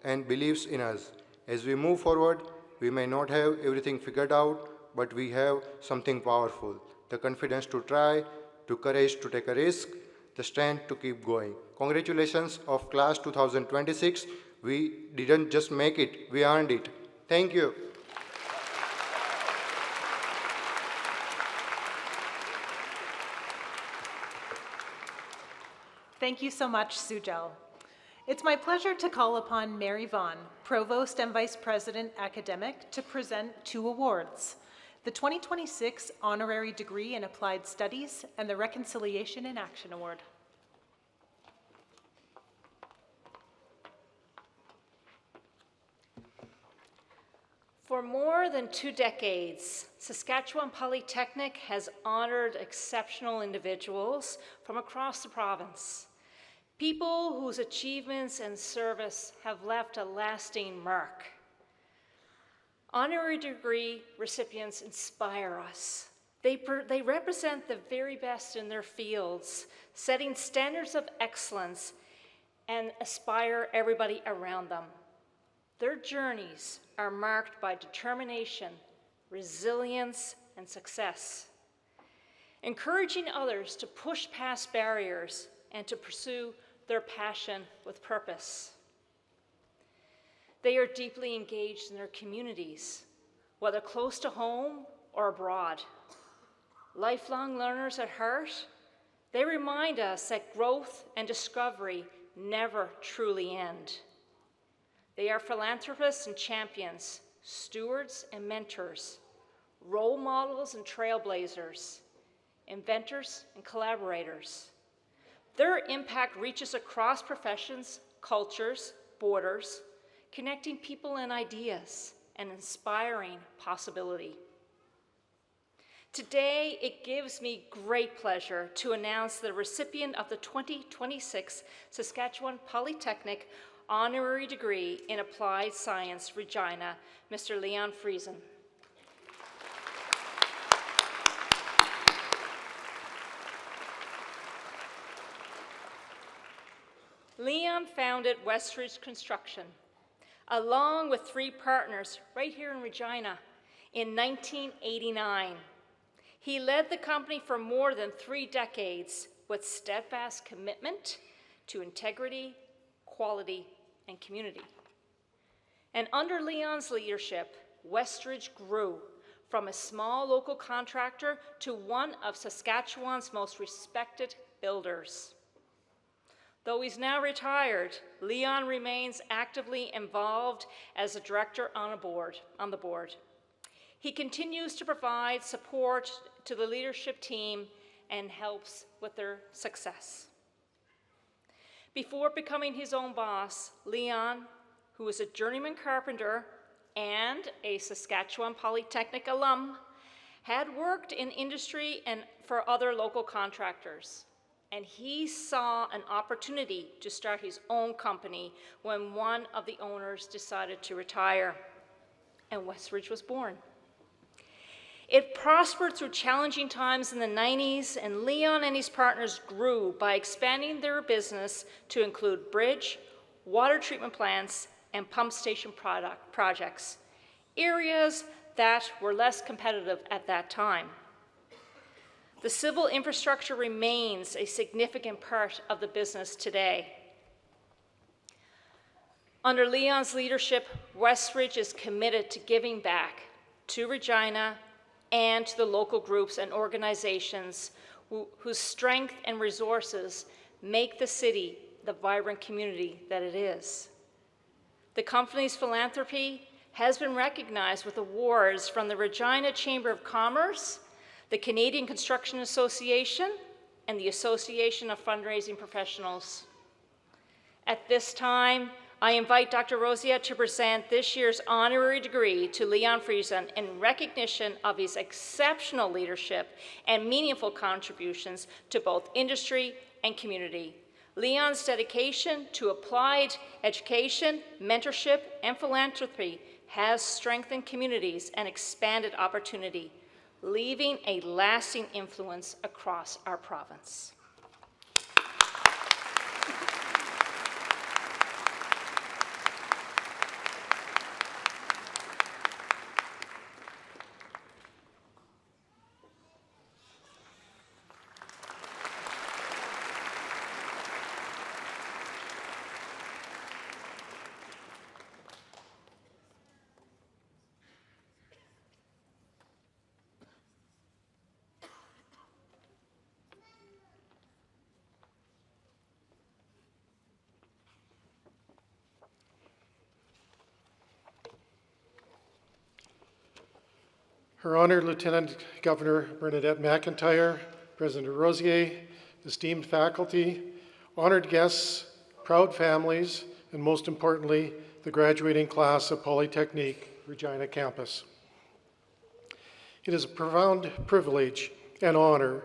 and beliefs in us. As we move forward, we may not have everything figured out, but we have something powerful. The confidence to try, the courage to take a risk, the strength to keep going. Congratulations of class 2026. We didn't just make it, we earned it. Thank you. Thank you so much, Sujal. It's my pleasure to call upon Mary Vaughn, Provost and Vice President Academic, to present 2 awards. the 2026 Honorary Degree in Applied Studies, and the Reconciliation in Action Award. For more than 2 decades, Saskatchewan Polytechnic has honored exceptional individuals from across the province, people whose achievements and service have left a lasting mark. Honorary degree recipients inspire us. They represent the very best in their fields, setting standards of excellence and inspire everybody around them. Their journeys are marked by determination, resilience, and success, encouraging others to push past barriers and to pursue their passion with purpose. They are deeply engaged in their communities, whether close to home or abroad. Lifelong learners at heart, they remind us that growth and discovery never truly end. They are philanthropists and champions, stewards and mentors, role models and trailblazers, inventors and collaborators. Their impact reaches across professions, cultures, borders, connecting people and ideas, and inspiring possibility. Today, it gives me great pleasure to announce the recipient of the 2026 Saskatchewan Polytechnic Honorary Degree in Applied Science, Regina, Mr. Leon Friesen. Leon founded Westridge Construction, along with 3 partners right here in Regina, in 1989. He led the company for more than 3 decades with steadfast commitment to integrity, quality, and community. And under Leon's leadership, Westridge grew from a small local contractor to one of Saskatchewan's most respected builders. Though he's now retired, Leon remains actively involved as a director on the board. He continues to provide support to the leadership team and helps with their success. Before becoming his own boss, Leon, who is a journeyman carpenter and a Saskatchewan Polytechnic alum, had worked in industry and for other local contractors. And he saw an opportunity to start his own company when one of the owners decided to retire, and Westridge was born. It prospered through challenging times in the 90s, and Leon and his partners grew by expanding their business to include bridge, water treatment plants, and pump station projects, areas that were less competitive at that time. The civil infrastructure remains a significant part of the business today. Under Leon's leadership, Westridge is committed to giving back to Regina and to the local groups and organizations whose strength and resources make the city the vibrant community that it is. The company's philanthropy has been recognized with awards from the Regina Chamber of Commerce, the Canadian Construction Association, and the Association of Fundraising Professionals. At this time, I invite Dr. Rosia to present this year's honorary degree to Leon Friesen in recognition of his exceptional leadership and meaningful contributions to both industry and community. Leon's dedication to applied education, mentorship, and philanthropy has strengthened communities and expanded opportunity, leaving a lasting influence across our province. Her Honor Lieutenant Governor Bernadette McIntyre, President Rosier, esteemed faculty, honored guests, proud families, and most importantly, the graduating class of Polytechnic, Regina Campus. It is a profound privilege and honor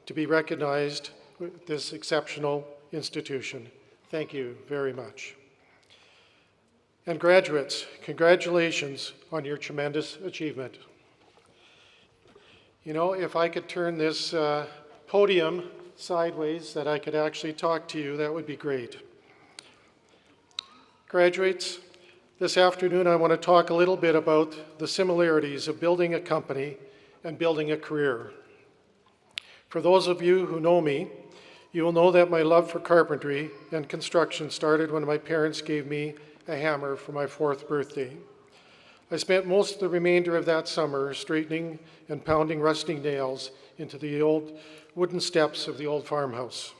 to be recognized with this exceptional institution. Thank you very much. And graduates, congratulations on your tremendous achievement. You know, if I could turn this podium sideways that I could actually talk to you, that would be great. Graduates, this afternoon I want to talk a little bit about the similarities of building a company and building a career. For those of you who know me, you will know that my love for carpentry and construction started when my parents gave me a hammer for my 4th birthday. I spent most of the remainder of that summer straightening and pounding rusting nails into the old wooden steps of the old farmhouse.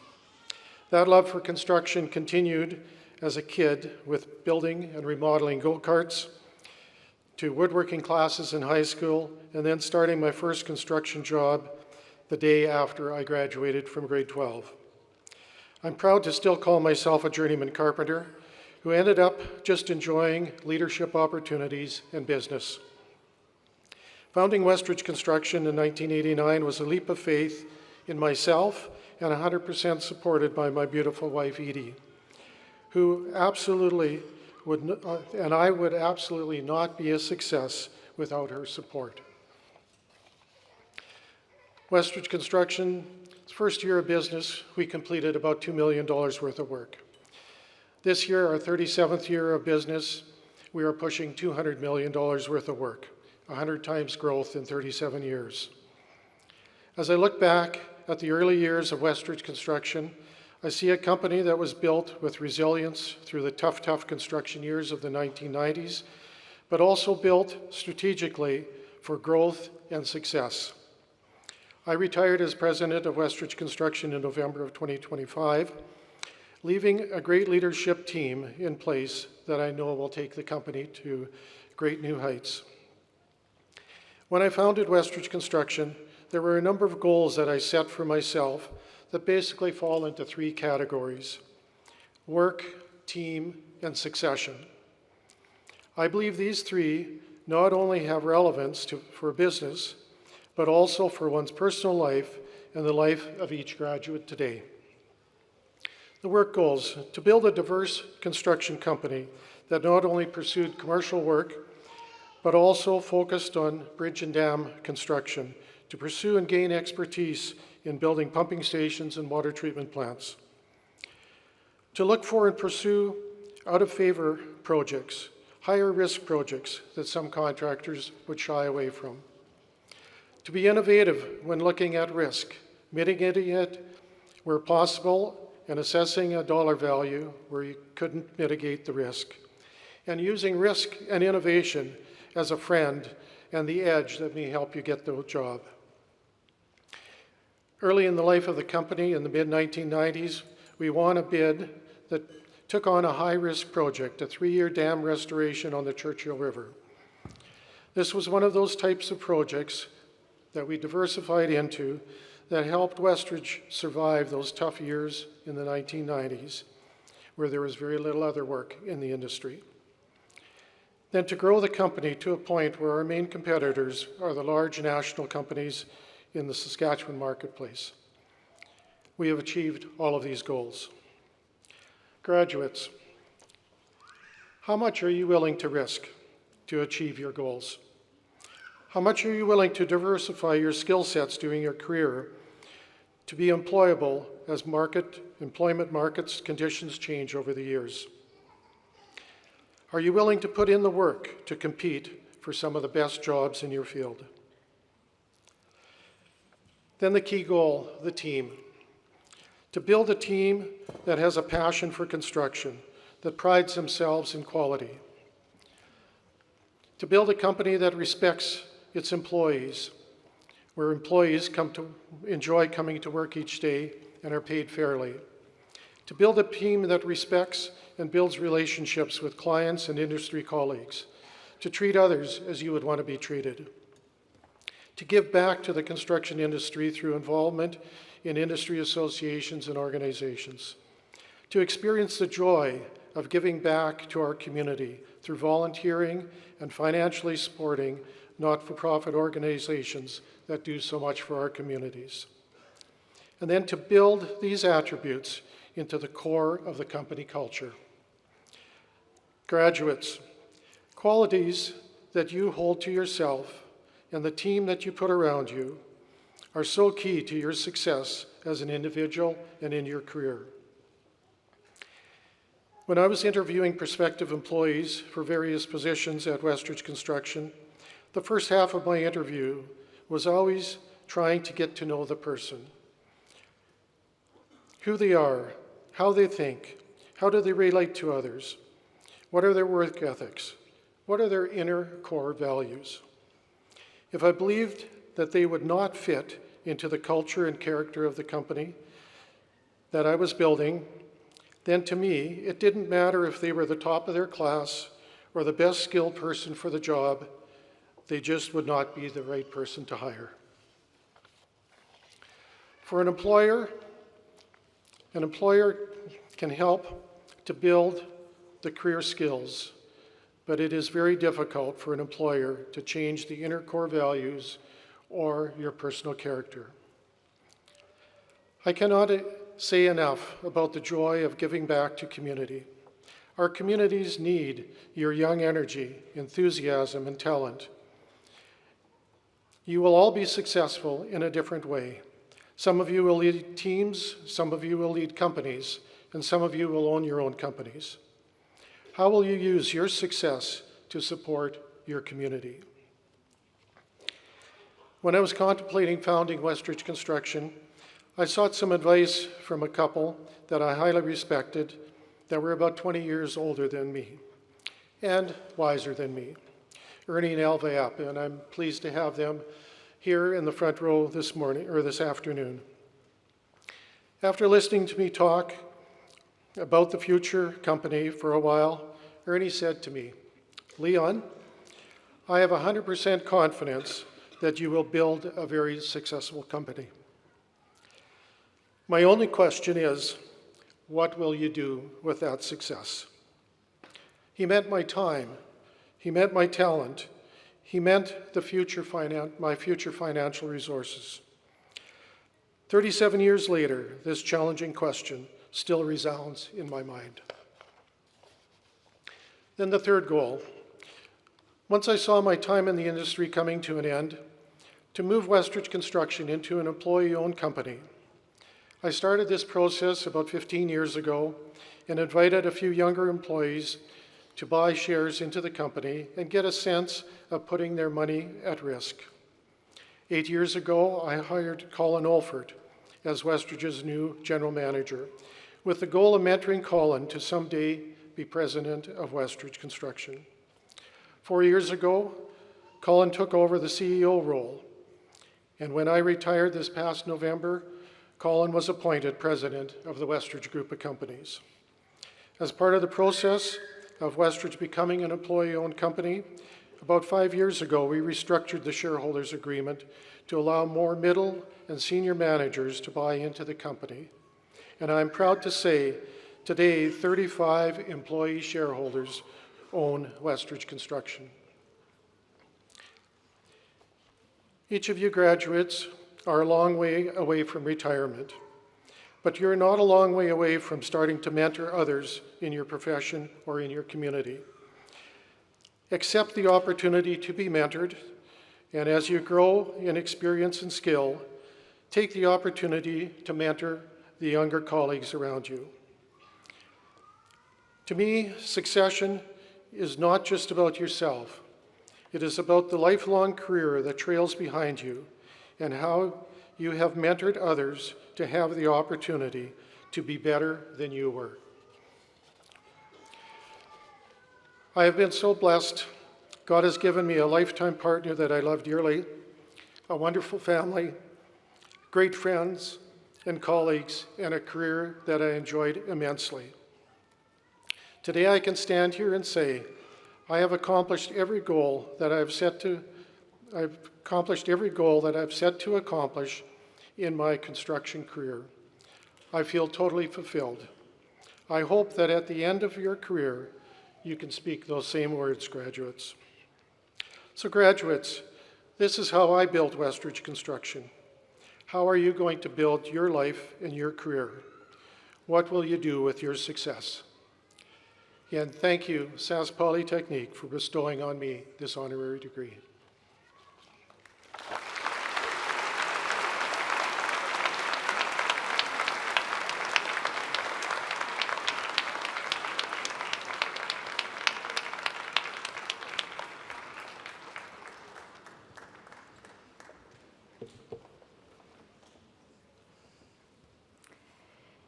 That love for construction continued as a kid with building and remodeling go-karts, to woodworking classes in high school, and then starting my first construction job the day after I graduated from grade 12. I'm proud to still call myself a journeyman carpenter who ended up just enjoying leadership opportunities and business. Founding Westridge Construction in 1989 was a leap of faith in myself and 100% supported by my beautiful wife, Edie, who absolutely would, and I would absolutely not be a success without her support. Westridge Construction's first year of business, we completed about $2 million worth of work. This year, our 37th year of business, we are pushing $200 million worth of work, 100 times growth in 37 years. As I look back at the early years of Westridge Construction, I see a company that was built with resilience through the tough construction years of the 1990s, but also built strategically for growth and success. I retired as president of Westridge Construction in November of 2025, leaving a great leadership team in place that I know will take the company to great new heights. When I founded Westridge Construction, there were a number of goals that I set for myself that basically fall into 3 categories: work, team, and succession. I believe these 3 not only have relevance for business, but also for one's personal life and the life of each graduate today. The work goals: to build a diverse construction company that not only pursued commercial work, but also focused on bridge and dam construction, to pursue and gain expertise in building pumping stations and water treatment plants. To look for and pursue out-of-favor projects, higher risk projects that some contractors would shy away from. To be innovative when looking at risk, mitigating it where possible, and assessing a dollar value where you couldn't mitigate the risk, and using risk and innovation as a friend and the edge that may help you get the job. Early in the life of the company, in the mid-1990s, we won a bid that took on a high-risk project, a 3-year dam restoration on the Churchill River. This was one of those types of projects that we diversified into that helped Westridge survive those tough years in the 1990s, where there was very little other work in the industry. Then to grow the company to a point where our main competitors are the large national companies in the Saskatchewan marketplace. We have achieved all of these goals. Graduates, how much are you willing to risk to achieve your goals? How much are you willing to diversify your skill sets during your career to be employable as employment markets conditions change over the years? Are you willing to put in the work to compete for some of the best jobs in your field? Then the key goal, the team. To build a team that has a passion for construction, that prides themselves in quality. To build a company that respects its employees, where employees come to enjoy coming to work each day and are paid fairly. To build a team that respects and builds relationships with clients and industry colleagues. To treat others as you would want to be treated. to give back to the construction industry through involvement in industry associations and organizations, to experience the joy of giving back to our community through volunteering and financially supporting not-for-profit organizations that do so much for our communities. And then to build these attributes into the core of the company culture. Graduates, qualities that you hold to yourself and the team that you put around you are so key to your success as an individual and in your career. When I was interviewing prospective employees for various positions at Westridge Construction, the first half of my interview was always trying to get to know the person. Who they are, how they think, how do they relate to others, what are their work ethics, what are their inner core values. If I believed that they would not fit into the culture and character of the company that I was building, then to me, it didn't matter if they were the top of their class or the best skilled person for the job, they just would not be the right person to hire. For an employer can help to build the career skills, but it is very difficult for an employer to change the inner core values or your personal character. I cannot say enough about the joy of giving back to community. Our communities need your young energy, enthusiasm, and talent. You will all be successful in a different way. Some of you will lead teams, some of you will lead companies, and some of you will own your own companies. How will you use your success to support your community? When I was contemplating founding Westridge Construction, I sought some advice from a couple that I highly respected that were about 20 years older than me and wiser than me, Ernie and Alva Appa, and I'm pleased to have them here in the front row this morning or this afternoon. After listening to me talk about the future company for a while, Ernie said to me, "Leon, I have 100% confidence that you will build a very successful company. My only question is, what will you do with that success?" He meant my time. He meant my talent. He meant my future financial resources. 37 years later, this challenging question still resounds in my mind. Then the third goal. Once I saw my time in the industry coming to an end, to move Westridge Construction into an employee-owned company. I started this process about 15 years ago and invited a few younger employees to buy shares into the company and get a sense of putting their money at risk. 8 years ago, I hired Colin Olford as Westridge's new general manager, with the goal of mentoring Colin to someday be president of Westridge Construction. 4 years ago, Colin took over the CEO role, and when I retired this past November, Colin was appointed president of the Westridge Group of Companies. As part of the process of Westridge becoming an employee-owned company, about 5 years ago, we restructured the shareholders agreement to allow more middle and senior managers to buy into the company. And I'm proud to say, today, 35 employee shareholders own Westridge Construction. Each of you graduates are a long way away from retirement, but you're not a long way away from starting to mentor others in your profession or in your community. Accept the opportunity to be mentored, and as you grow in experience and skill, take the opportunity to mentor the younger colleagues around you. To me, succession is not just about yourself. It is about the lifelong career that trails behind you and how you have mentored others to have the opportunity to be better than you were. I have been so blessed. God has given me a lifetime partner that I love dearly, a wonderful family, great friends and colleagues, and a career that I enjoyed immensely. Today I can stand here and say, I have accomplished every goal that I have set I've accomplished every goal that I've set to accomplish in my construction career. I feel totally fulfilled. I hope that at the end of your career, you can speak those same words, graduates. So graduates, this is how I built Westridge Construction. How are you going to build your life and your career? What will you do with your success? Again, thank you, Sask Polytechnic, for bestowing on me this honorary degree.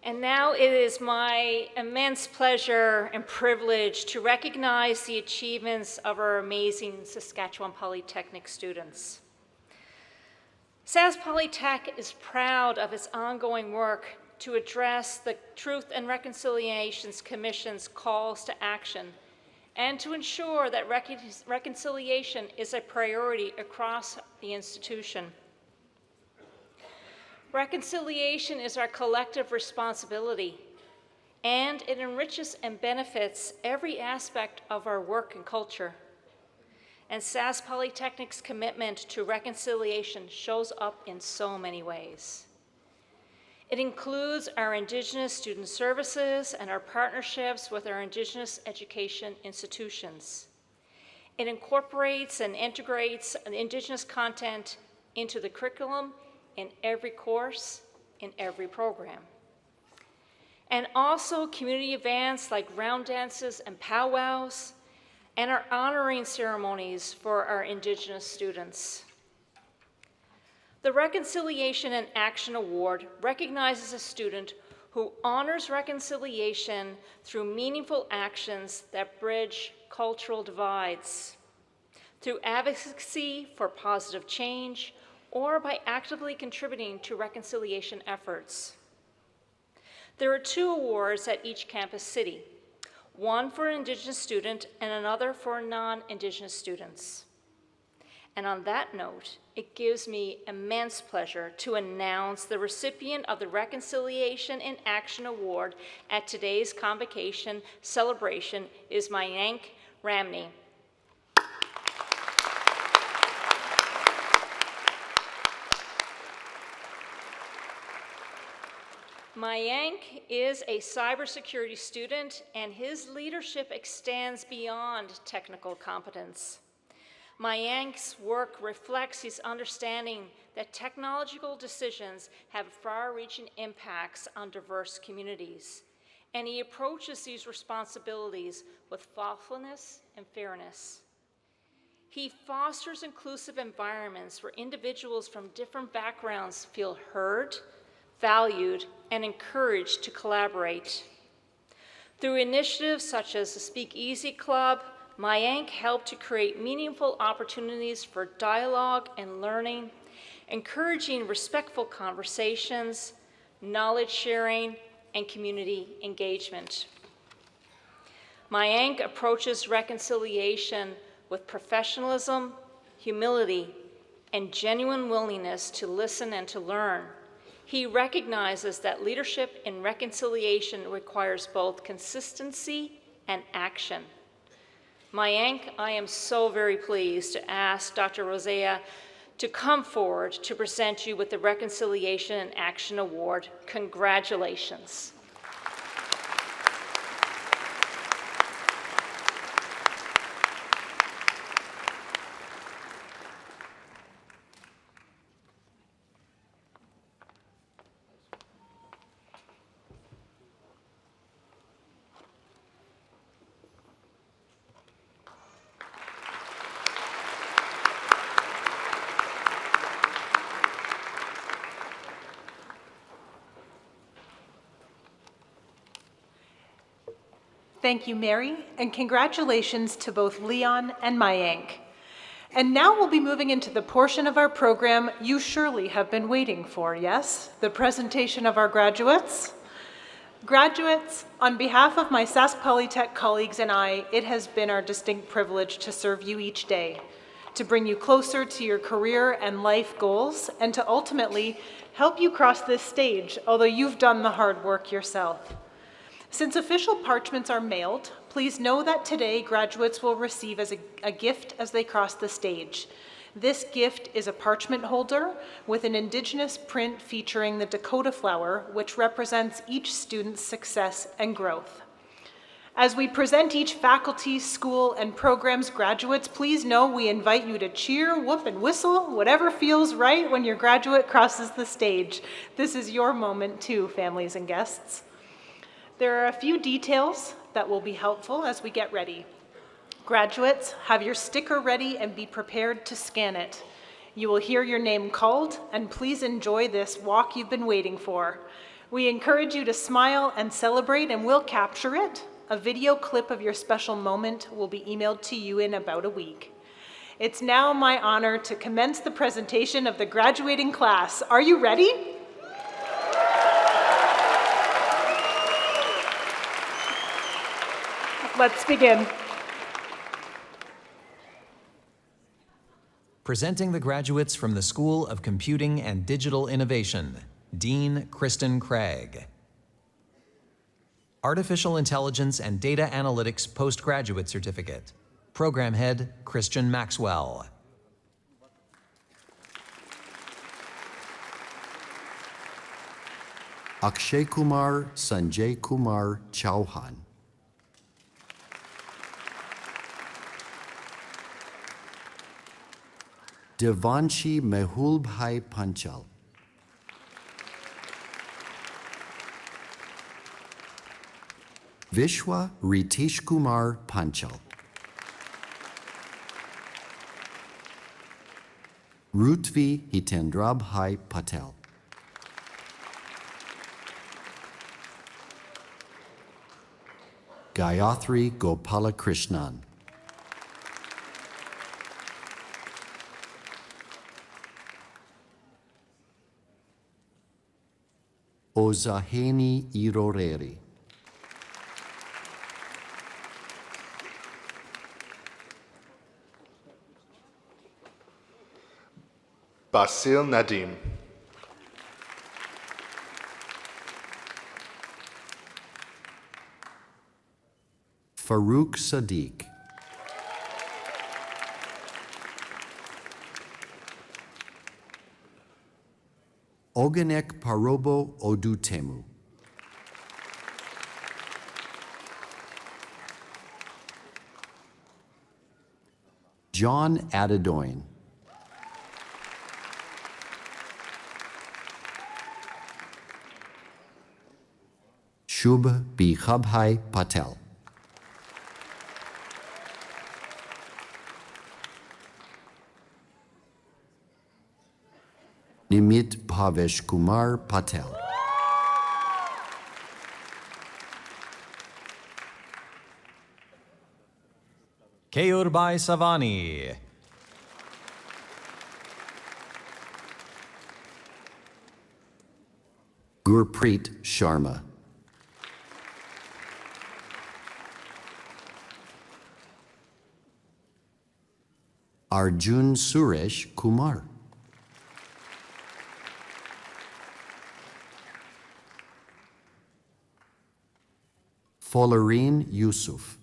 And now it is my immense pleasure and privilege to recognize the achievements of our amazing Saskatchewan Polytechnic students. Sask Polytech is proud of its ongoing work to address the Truth and Reconciliation Commission's calls to action and to ensure that reconciliation is a priority across the institution. Reconciliation is our collective responsibility, and it enriches and benefits every aspect of our work and culture. And Sask Polytechnic's commitment to reconciliation shows up in so many ways. It includes our Indigenous student services and our partnerships with our Indigenous education institutions. It incorporates and integrates Indigenous content into the curriculum in every course, in every program. And also community events like round dances and powwows, and our honoring ceremonies for our Indigenous students. The Reconciliation in Action Award recognizes a student who honors reconciliation through meaningful actions that bridge cultural divides, through advocacy for positive change, or by actively contributing to reconciliation efforts. There are 2 awards at each campus city, one for an Indigenous student and another for non-Indigenous students. And on that note, it gives me immense pleasure to announce the recipient of the Reconciliation in Action Award at today's Convocation celebration is Mayank Ramney. Mayank is a cybersecurity student, and his leadership extends beyond technical competence. Mayank's work reflects his understanding that technological decisions have far-reaching impacts on diverse communities, and he approaches these responsibilities with thoughtfulness and fairness. He fosters inclusive environments where individuals from different backgrounds feel heard, valued, and encouraged to collaborate. Through initiatives such as the Speak Easy Club, Mayank helped to create meaningful opportunities for dialogue and learning, encouraging respectful conversations, knowledge sharing, and community engagement. Mayank approaches reconciliation with professionalism, humility, and genuine willingness to listen and to learn. He recognizes that leadership in reconciliation requires both consistency and action. Mayank, I am so very pleased to ask Dr. Rosea to come forward to present you with the Reconciliation in Action Award. Congratulations. Thank you, Mary, and congratulations to both Leon and Mayank. And now we'll be moving into the portion of our program you surely have been waiting for, yes? The presentation of our graduates. Graduates, on behalf of my Sask Polytech colleagues and I, it has been our distinct privilege to serve you each day. to bring you closer to your career and life goals, and to ultimately help you cross this stage, although you've done the hard work yourself. Since official parchments are mailed, please know that today graduates will receive as a gift as they cross the stage. This gift is a parchment holder with an Indigenous print featuring the Dakota flower, which represents each student's success and growth. As we present each faculty, school, and program's graduates, please know we invite you to cheer, whoop, and whistle, whatever feels right when your graduate crosses the stage. This is your moment too, families and guests. There are a few details that will be helpful as we get ready. Graduates, have your sticker ready and be prepared to scan it. You will hear your name called, and please enjoy this walk you've been waiting for. We encourage you to smile and celebrate, and we'll capture it. A video clip of your special moment will be emailed to you in about a week. It's now my honor to commence the presentation of the graduating class. Are you ready? Let's begin. Presenting the graduates from the School of Computing and Digital Innovation, Dean Kristen Craig. Artificial Intelligence and Data Analytics Postgraduate Certificate, Program Head Christian Maxwell. Akshay Kumar Sanjay Kumar Chauhan. Devanshi Mehulbhai Panchal. Vishwa Ritish Kumar Panchal. Rutvi Hitendrabhai Patel. Gayatri Gopalakrishnan. Ozaheni Iroreri. Basil Nadim. Farouk Sadiq. Oganek Parobo Odutemu. John Adedoyne. Shubh Bikhabhai Patel. Nimit Bhavesh Kumar Patel. Keyurbai Savani. Gurpreet Sharma. Arjun Suresh Kumar. Folarine Yusuf.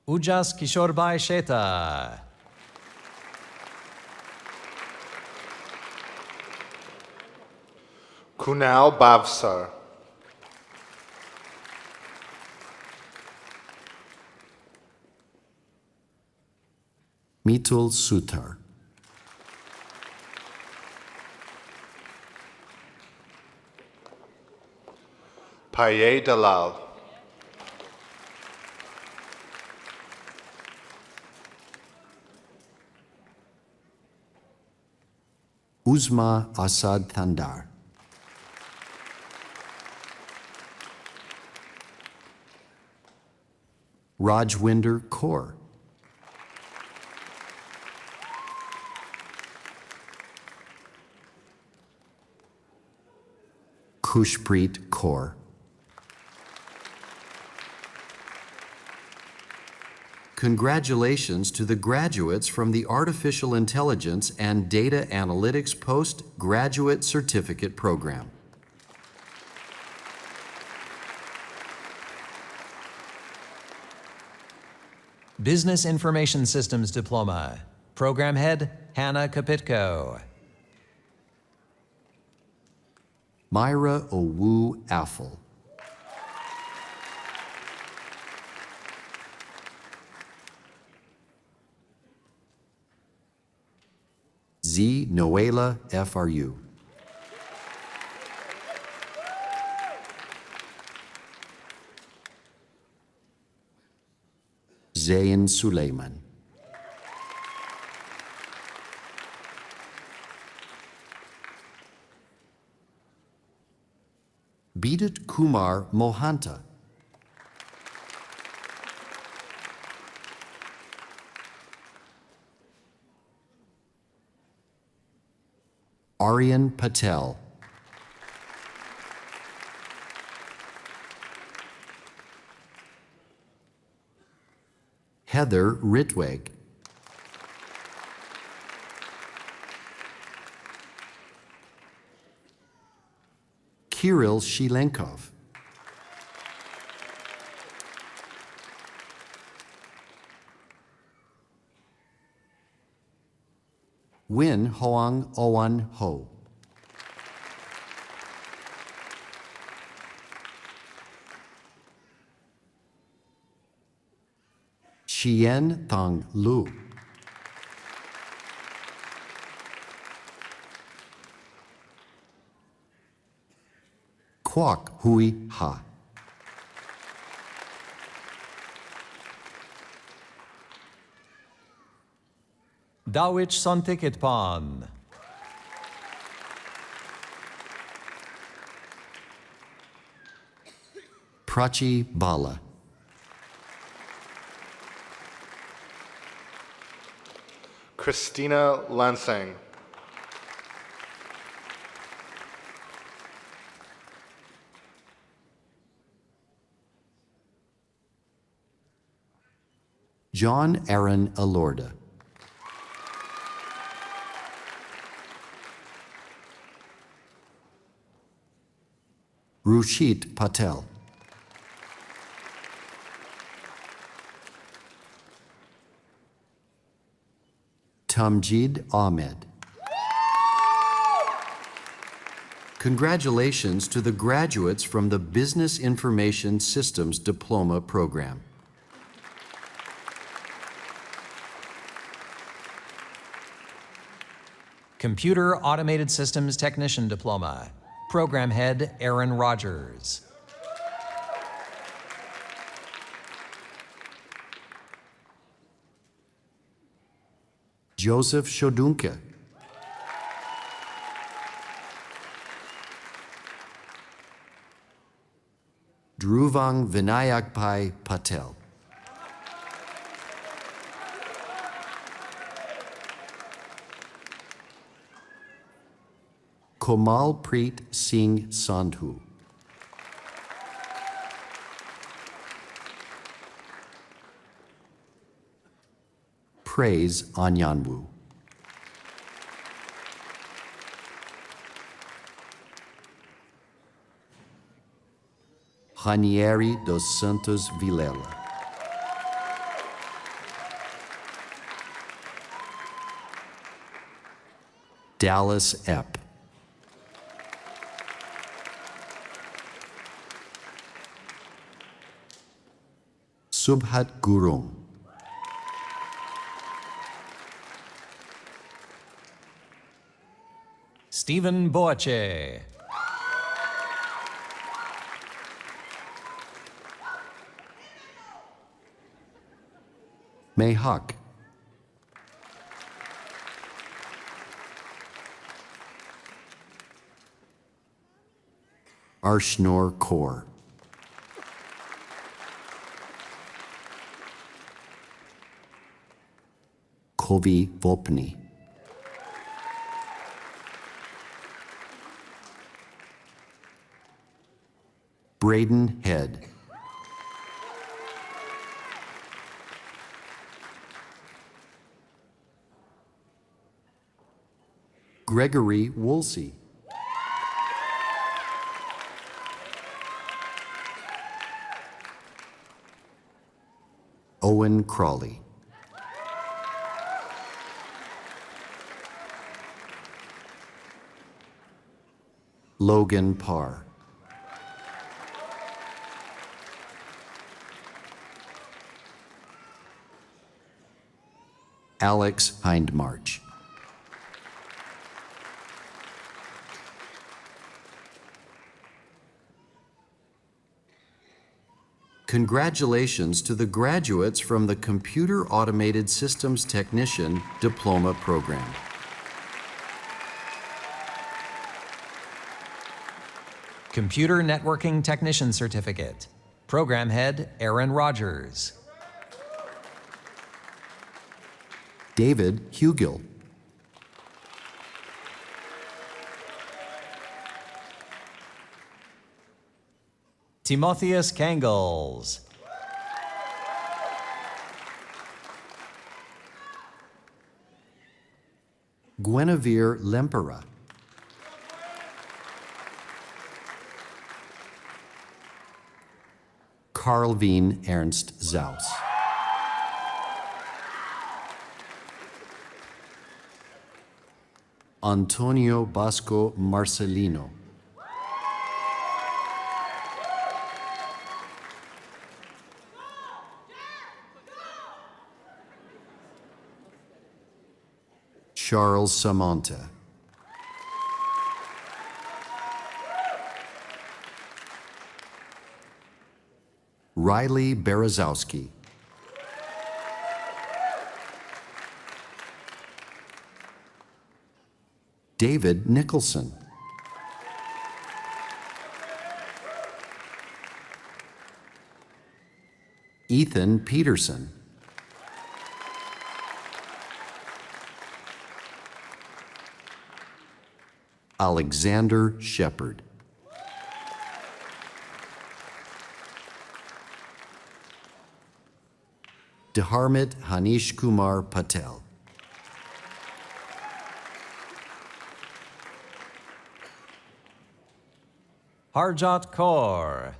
Ujas Kishorbai Sheta. Kunal Bavsar. Mitul Sutar. Paye Dalal. Uzma Asad Thandar. Rajwinder Kaur. Kushpreet Kaur. Congratulations to the graduates from the Artificial Intelligence and Data Analytics Postgraduate Certificate Program. Business Information Systems Diploma. Program Head, Hannah Kapitko. Myra Owu Affel. Z. Noela FRU. Zayn Suleiman. Bidit Kumar Mohanta. Aryan Patel. Heather Ritweg. Kirill Shilenkov. Win Hoang Owan Ho. Chien Thang Lu. Kwok Hui Ha. Dawich Sontikitpan. Prachi Bala. Christina Lansing. John Aaron Alorda. Rushit Patel. Tamjid Ahmed. Congratulations to the graduates from the Business Information Systems Diploma Program. Computer Automated Systems Technician Diploma. Program Head, Aaron Rogers. Joseph Shodunke. Druvang Vinayakpai Patel. Komal Preet Singh Sandhu. Praise Anyanwu. Ranieri dos Santos Vilela. Dallas Epp. Subhat Gurung. Stephen Boache. Mayhak. Arshnor Kaur. Kovi Vopni. Braden Head. Gregory Woolsey. Owen Crawley. Logan Parr. Alex Hindmarch. Congratulations to the graduates from the Computer Automated Systems Technician Diploma Program. Computer Networking Technician Certificate. Program Head Aaron Rogers. David Hugill. Timotheus Kangles. Guinevere Lempera. Carlveen Ernst Zaus. Antonio Basco Marcelino. Charles Samanta. Riley Berezowski. David Nicholson. Ethan Peterson. Alexander Shepard. Dharmit Hanish Kumar Patel. Harjot Kaur.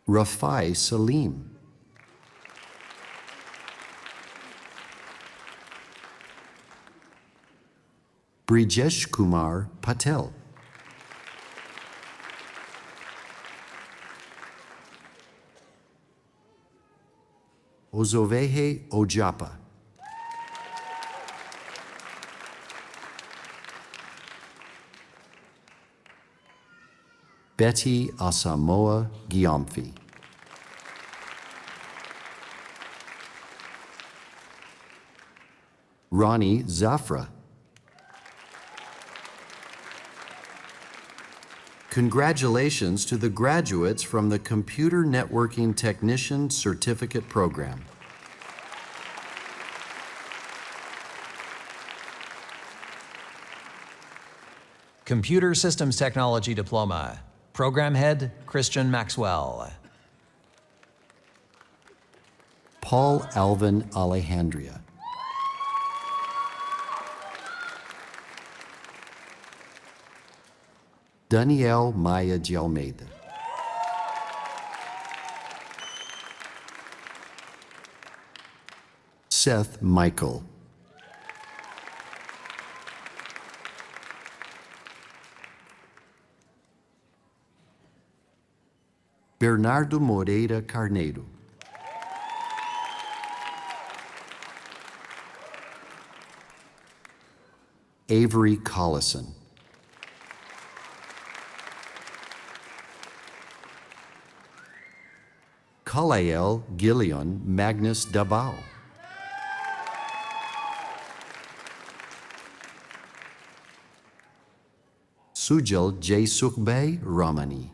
Rafai Salim. Brijesh Kumar Patel. Ozovehe Ojapa. Betty Asamoah Giamfi. Ronnie Zafra. Congratulations to the graduates from the Computer Networking Technician Certificate Program. Computer Systems Technology Diploma. Program Head Christian Maxwell. Paul Alvin Alejandria. Danielle Maya de Almeida. Seth Michael. Bernardo Moreira Carneiro. Avery Collison. Kalael Gillion Magnus Dabao. Sujal J. Sukhbay Ramani.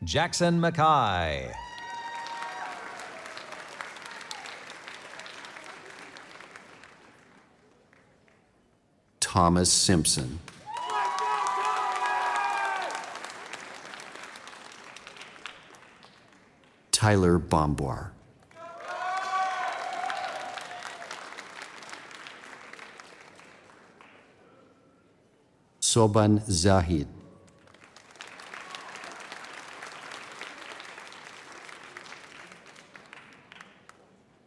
Jackson Mackay. Thomas Simpson. Tyler Bomboir. Soban Zahid.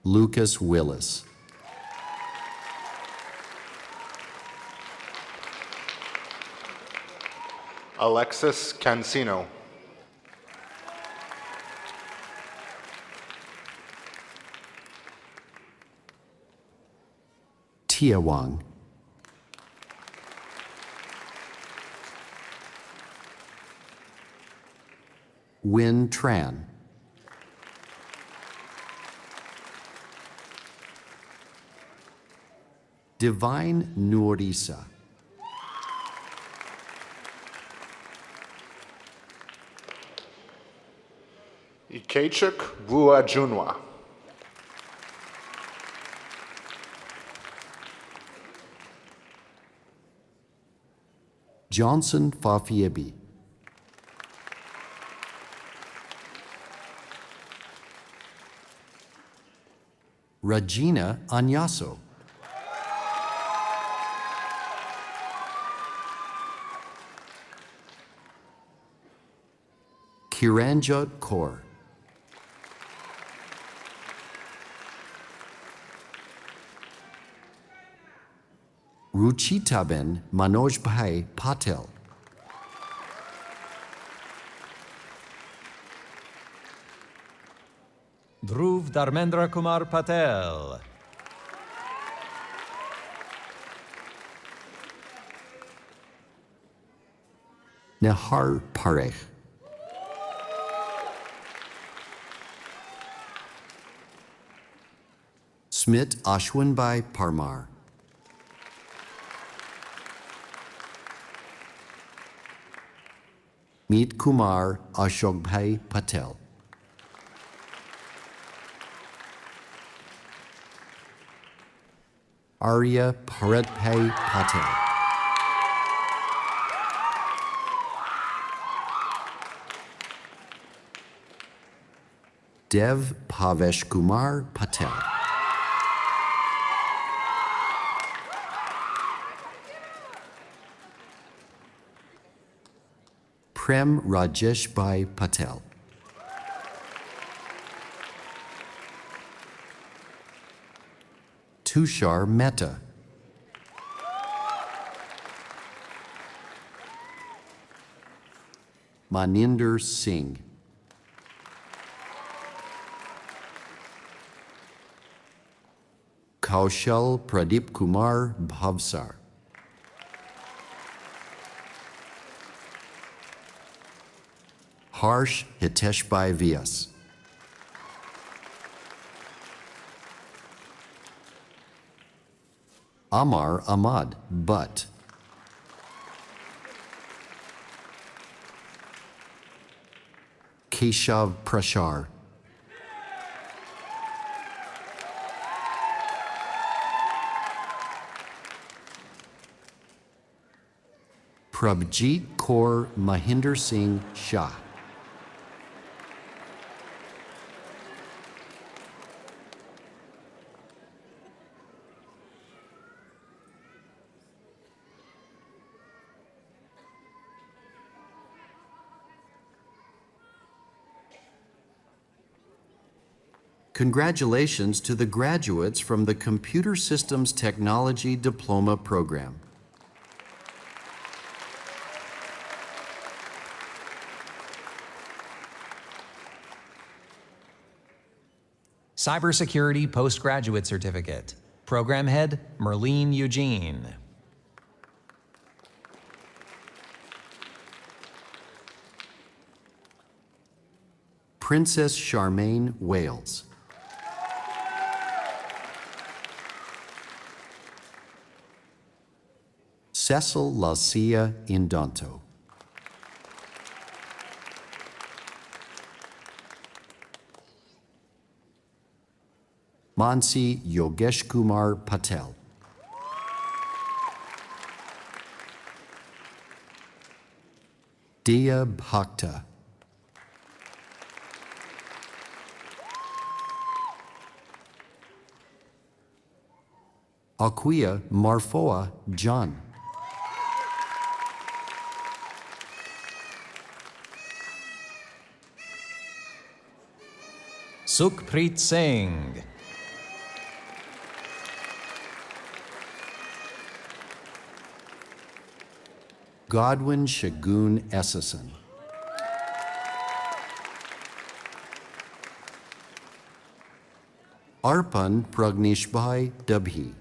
Lucas Willis. Alexis Cancino. Tia Wang. Win Tran. Divine Nurisa. Ikechuk Bua Junwa. Johnson Fafiebi. Regina Anyaso. Kiranjot Kaur. Ruchitaben Manojbhai Patel. Dhruv Dharmendra Kumar Patel. Nehar Parekh. Smit Ashwinbai Parmar. Meet Kumar Ashokbhai Patel. Arya Paradbhai Patel. Dev Pavesh Kumar Patel. Prem Rajesh Bhai Patel. Tushar Mehta. Maninder Singh. Kaushal Pradeep Kumar Bhavsar. Harsh Hiteshbhai Vyas. Amar Ahmad Butt. Keshav Prashar. Prabjit Kaur Mahinder Singh Shah. Congratulations to the graduates from the Computer Systems Technology Diploma Program. Cybersecurity Postgraduate Certificate. Program Head, Merlene Eugene. Princess Charmaine Wales. Cecil Lacia Indonto. Mansi Yogesh Kumar Patel. Dia Bhakta. Aquia Marfoa John. Sukhpreet Singh. Godwin Shagun Essison. Arpan Pragnishbhai Dubhi.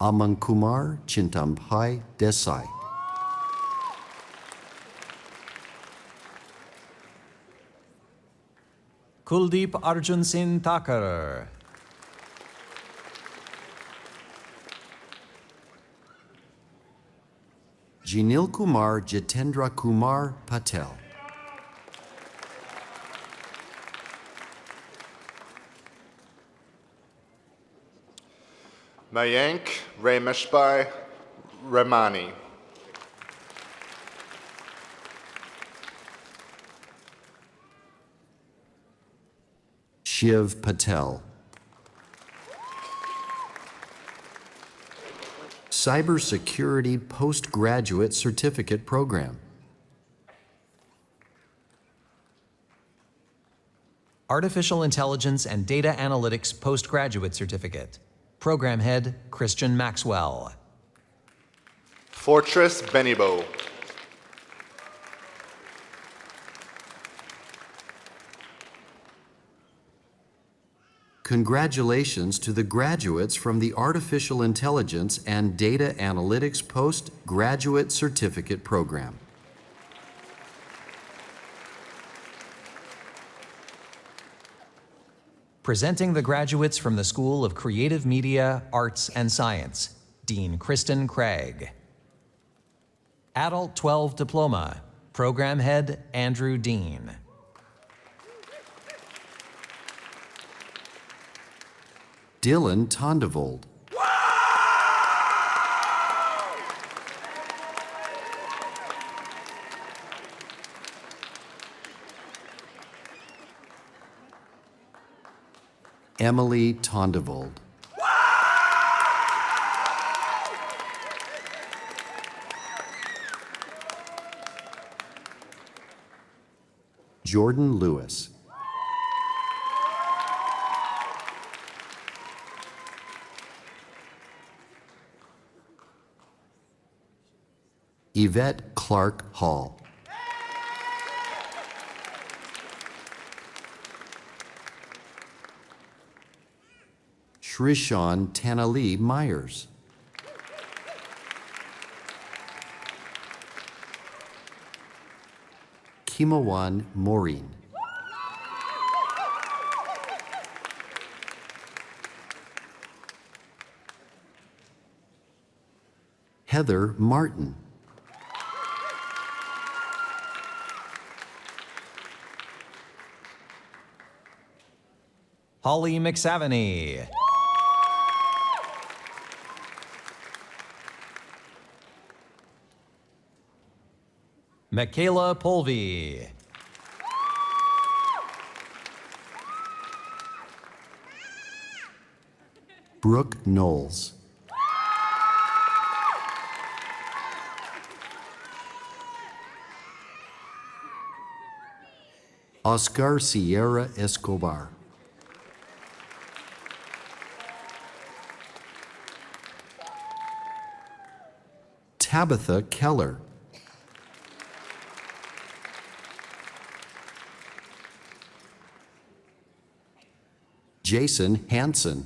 Amankumar Chintampai Desai. Kuldeep Arjun Singh Thakur. Jinil Kumar Jitendra Kumar Patel. Mayank Rameshbhai Ramani. Shiv Patel. Cybersecurity Postgraduate Certificate Program. Artificial Intelligence and Data Analytics Postgraduate Certificate. Program Head, Christian Maxwell. Fortress Benibo. Congratulations to the graduates from the Artificial Intelligence and Data Analytics Postgraduate Certificate Program. Presenting the graduates from the School of Creative Media, Arts, and Science, Dean Kristen Craig. Adult 12 Diploma, Program Head Andrew Dean. Dylan Tondevold. Emily Tondevold. Jordan Lewis. Yvette Clark Hall. Shrishan Tanali Myers. Kimawan Maureen. Heather Martin. Holly McSavany. Michaela Polvey. Brooke Knowles. Oscar Sierra Escobar. Tabitha Keller. Jason Hansen.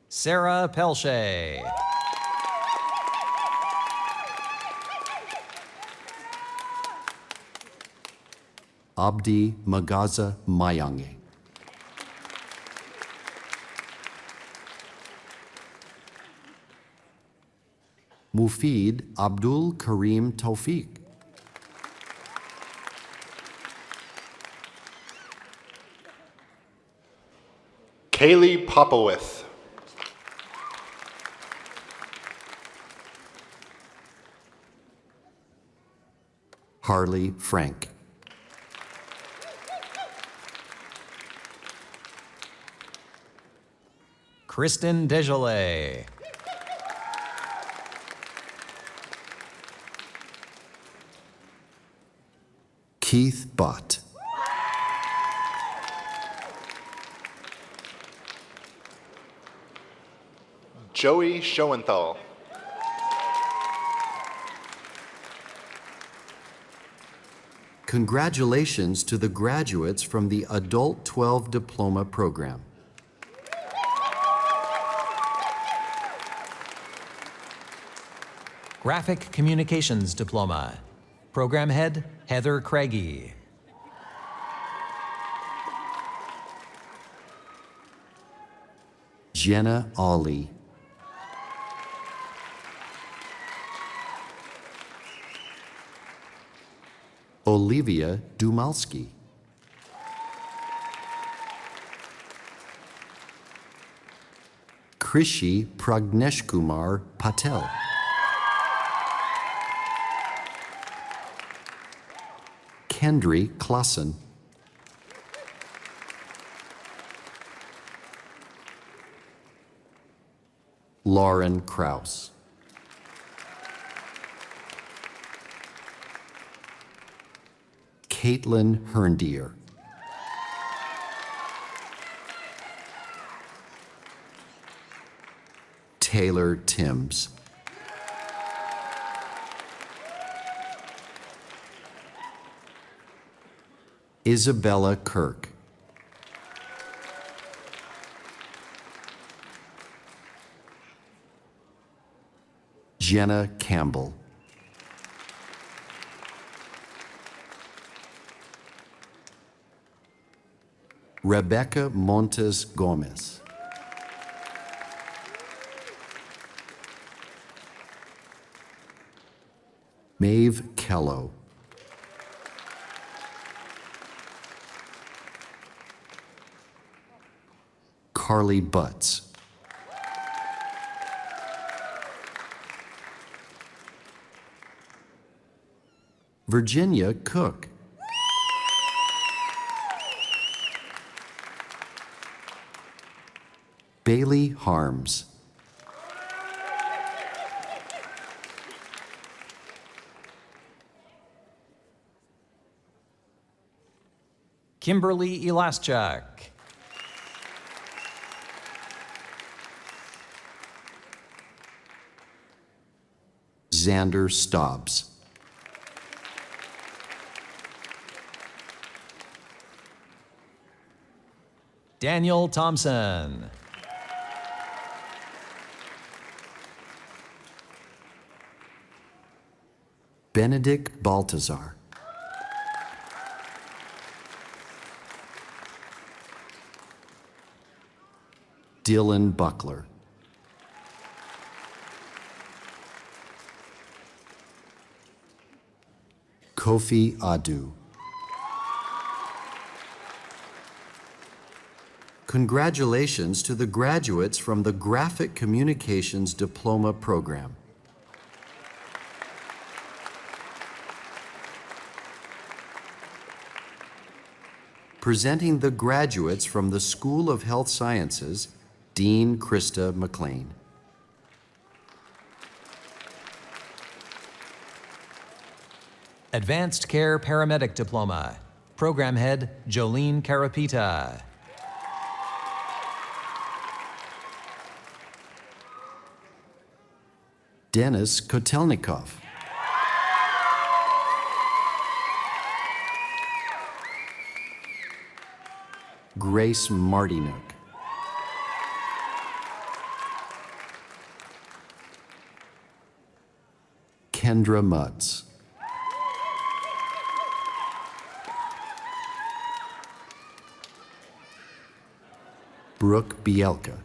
Sarah Pelche. Abdi Magaza Mayange. Mufid Abdul Karim Tawfiq. Kaylee Popowith. Harley Frank. Kristen Desjolais. Keith Bott. Joey Schoenthal. Congratulations to the graduates from the Adult 12 Diploma Program. Graphic Communications Diploma. Program Head, Heather Craigie. Jenna Ollie. Olivia Dumalski. Krishi Pragneshkumar Patel. Kendry Klassen. Lauren Kraus. Caitlin Herndier. Taylor Timms. Isabella Kirk. Jenna Campbell. Rebecca Montes Gomez. Maeve Kello. Carly Butts. Virginia Cook. Bailey Harms. Kimberly Elaschuk. Xander Stobbs. Daniel Thompson. Benedict Baltazar. Dylan Buckler. Kofi Adu. Congratulations to the graduates from the Graphic Communications Diploma Program. Presenting the graduates from the School of Health Sciences, Dean Krista McLean. Advanced Care Paramedic Diploma. Program Head, Jolene Carapita. Dennis Kotelnikov. Grace Martinuk. Kendra Mutz. Brooke Bielka.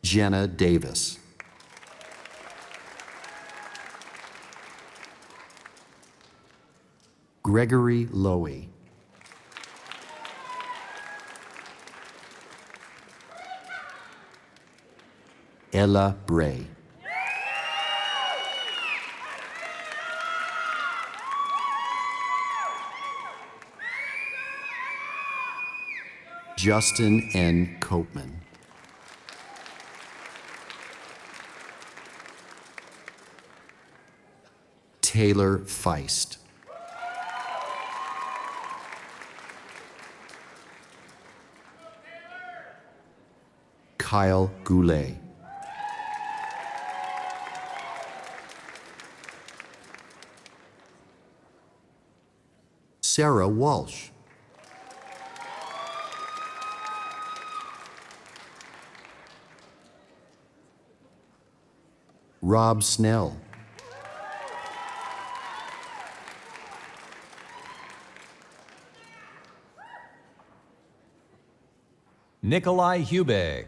Jenna Davis. Gregory Lowy. Ella Bray. Justin N. Copeman. Taylor Feist. Kyle Goulet. Sarah Walsh. Rob Snell. Nikolai Hubig.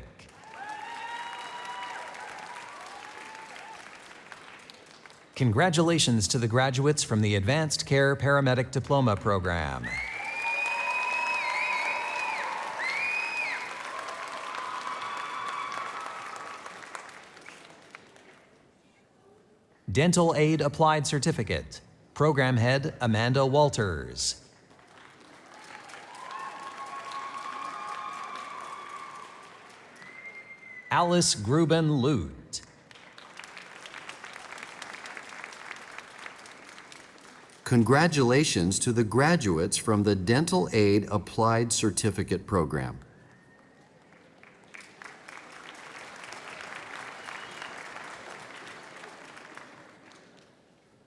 Congratulations to the graduates from the Advanced Care Paramedic Diploma Program. Dental Aid Applied Certificate, Program Head Amanda Walters. Alice Gruben Lute. Congratulations to the graduates from the Dental Aid Applied Certificate Program.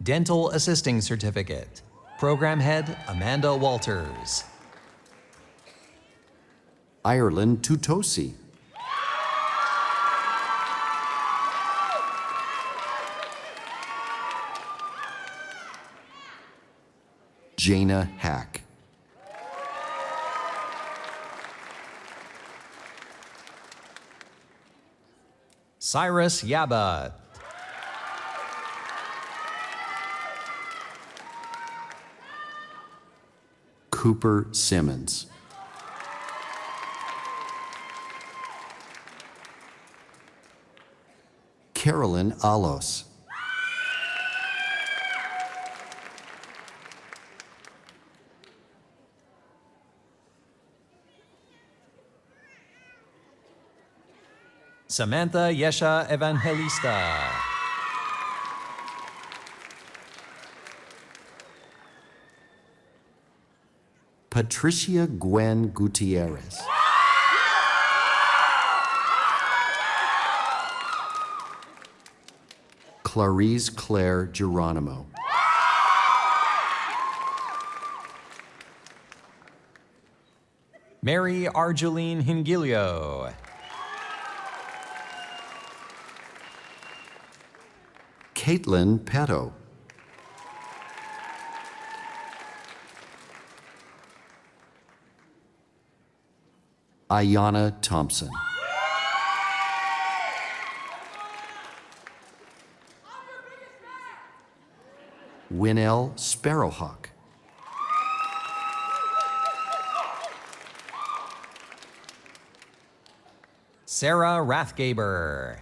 Dental Assisting Certificate, Program Head Amanda Walters. Ireland Tutosi. Jana Hack. Cyrus Yabat. Cooper Simmons. Carolyn Alos. Samantha Yesha Evangelista. Patricia Gwen Gutierrez. Clarice Claire Geronimo. Mary Argeline Hingilio. Caitlin Petto. Ayana Thompson. Winnell Sparrowhawk. Sarah Rathgaber.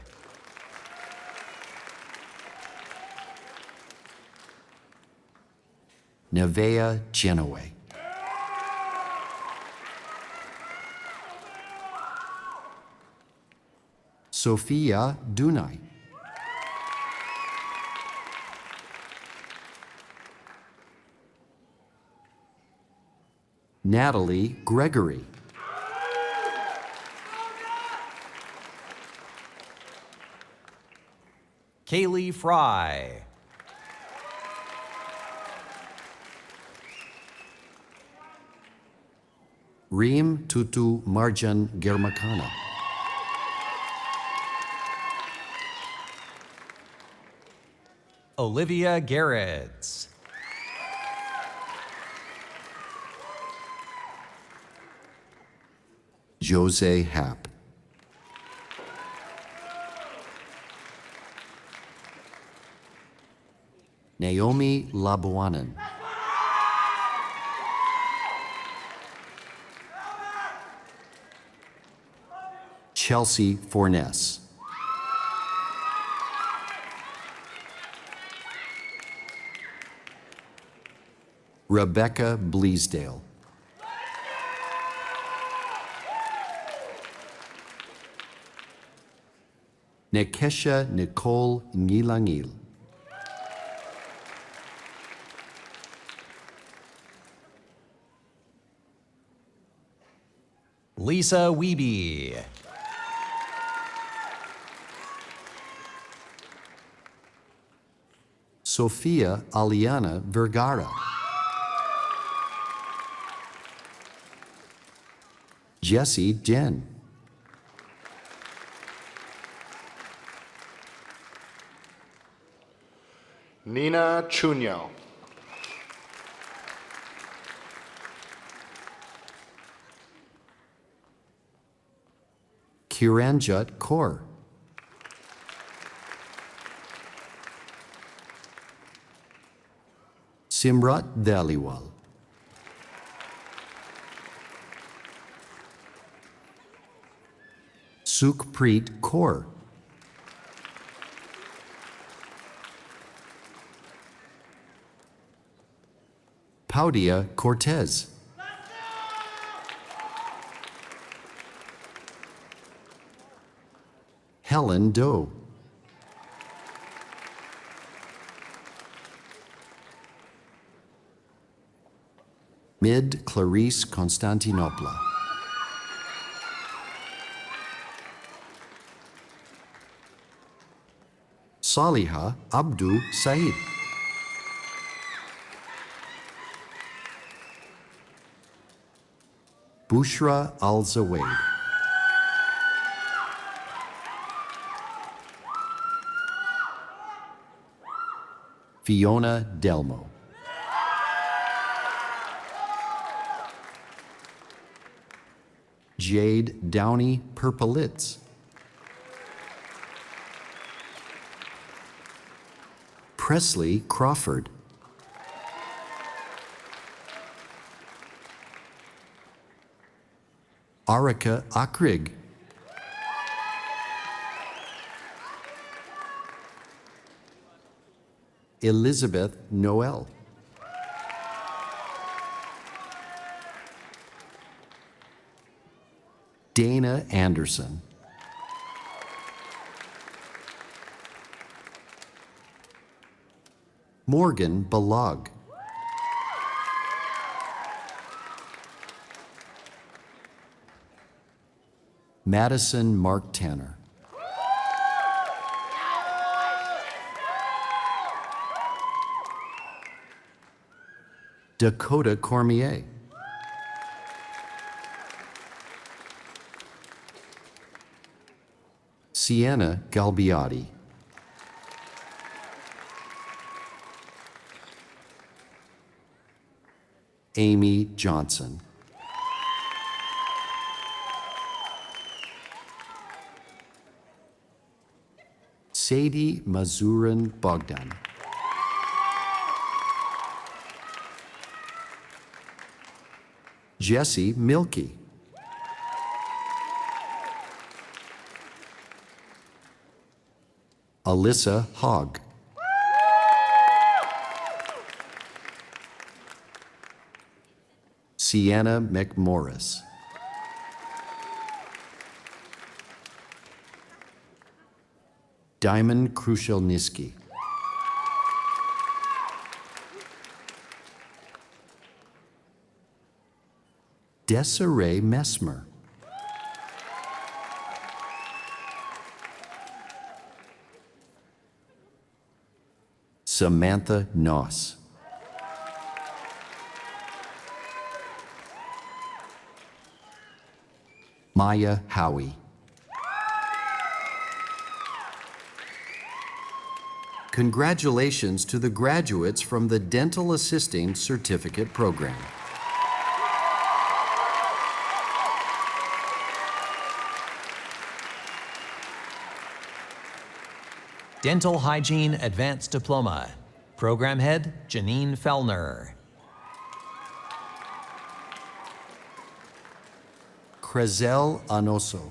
Nevea Genoway. Sophia Dunai. Natalie Gregory. Kaylee Fry. Reem Tutu Marjan Germakana. Olivia Garrett. Jose Happ. Naomi Labuanan. Chelsea Forness. Rebecca Bleasdale. Nekesha Nicole Ngilangil. Lisa Wiebe. Sofia Aliana Vergara. Jessie Jen. Nina Chunyo. Kiranjot Kaur. Simrat Dhaliwal. Sukhpreet Kaur. Paudia Cortez. Helen Doe. Mid Clarice Constantinopla. Saliha Abdu Said. Bushra Al-Zawaid. Fiona Delmo. Jade Downey Perpelitz. Presley Crawford. Arika Akrig. Elizabeth Noel. Dana Anderson. Morgan Balag. Madison Mark Tanner. Dakota Cormier. Sienna Galbiati. Amy Johnson. Sadie Mazurin Bogdan. Jesse Milkey. Alyssa Hogg. Sienna McMorris. Diamond Krushelniski. Desiree Messmer. Samantha Noss. Maya Howie. Congratulations to the graduates from the Dental Assisting Certificate Program. Dental Hygiene Advanced Diploma. Program Head, Janine Fellner. Crezel Anoso.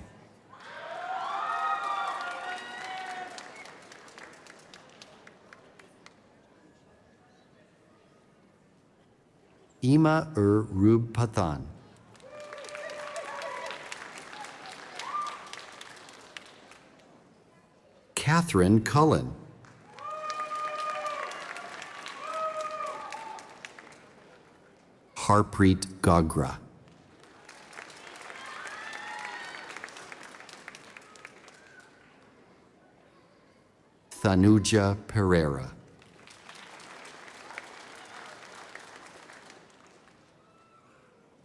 Ima Rub Pathan. Catherine Cullen. Harpreet Gagra. Thanuja Pereira.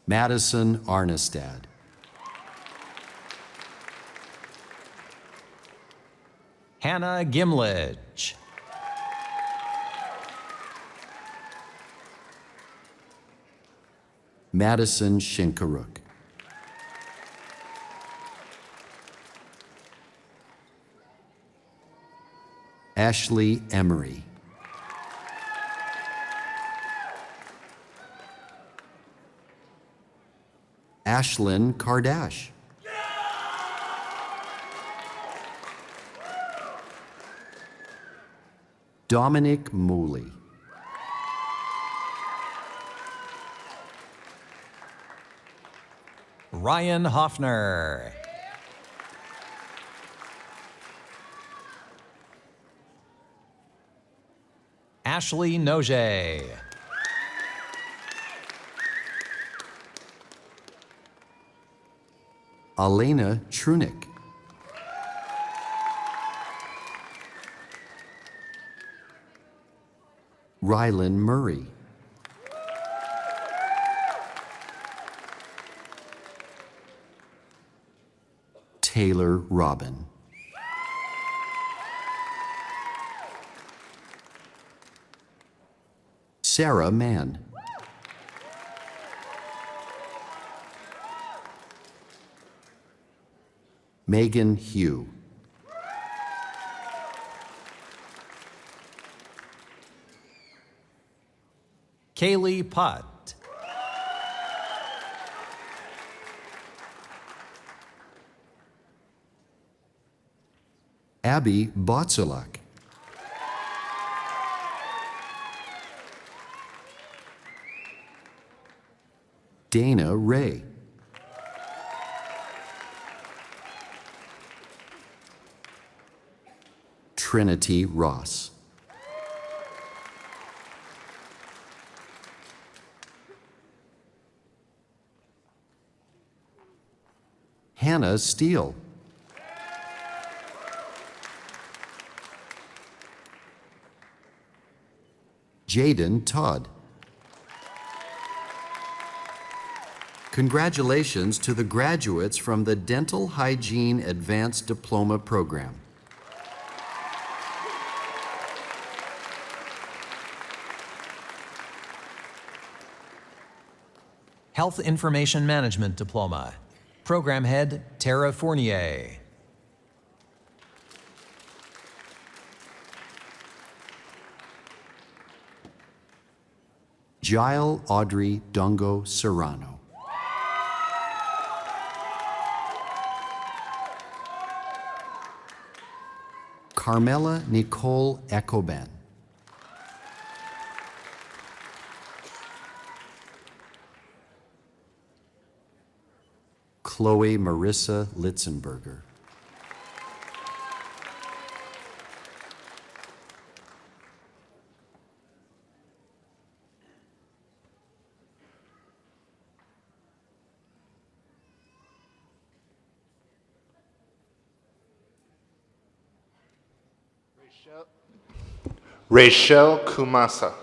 Madison Arnestad. Hannah Gimlich. Madison Shinkaruk. Ashley Emery. Ashlyn Kardash. Dominic Mooley. Ryan Hoffner. Ashley Noje. Elena Trunick. Rylan Murray. Taylor Robin. Sarah Mann. Megan Hugh. Kaylee Putt. Abby Botzelak. Dana Ray. Trinity Ross. Hannah Steele. Jaden Todd. Congratulations to the graduates from the Dental Hygiene Advanced Diploma Program. Health Information Management Diploma. Program Head, Tara Fournier. Jael Audrey Dungo Serrano. Carmela Nicole Ecoben. Chloe Marissa Litzenberger. Rachel Kumasa.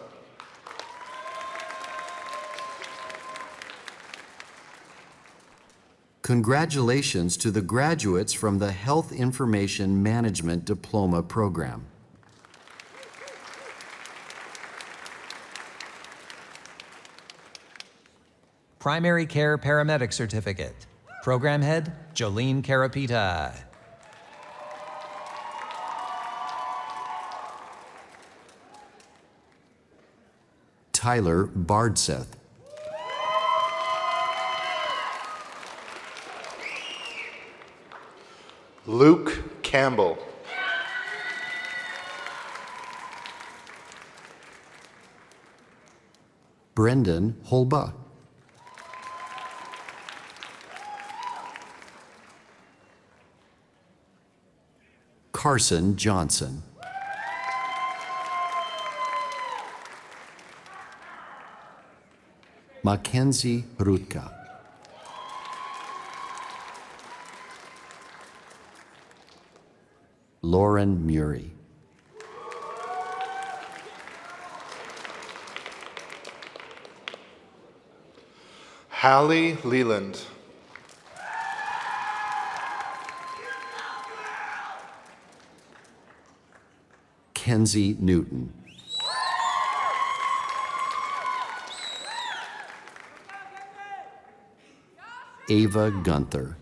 Congratulations to the graduates from the Health Information Management Diploma Program. Primary Care Paramedic Certificate. Program Head, Jolene Carapita. Tyler Bardseth. Luke Campbell. Brendan Holba. Carson Johnson. Mackenzie Rutka. Lauren Murray. Hallie Leland. Kenzie Newton. Ava Gunther.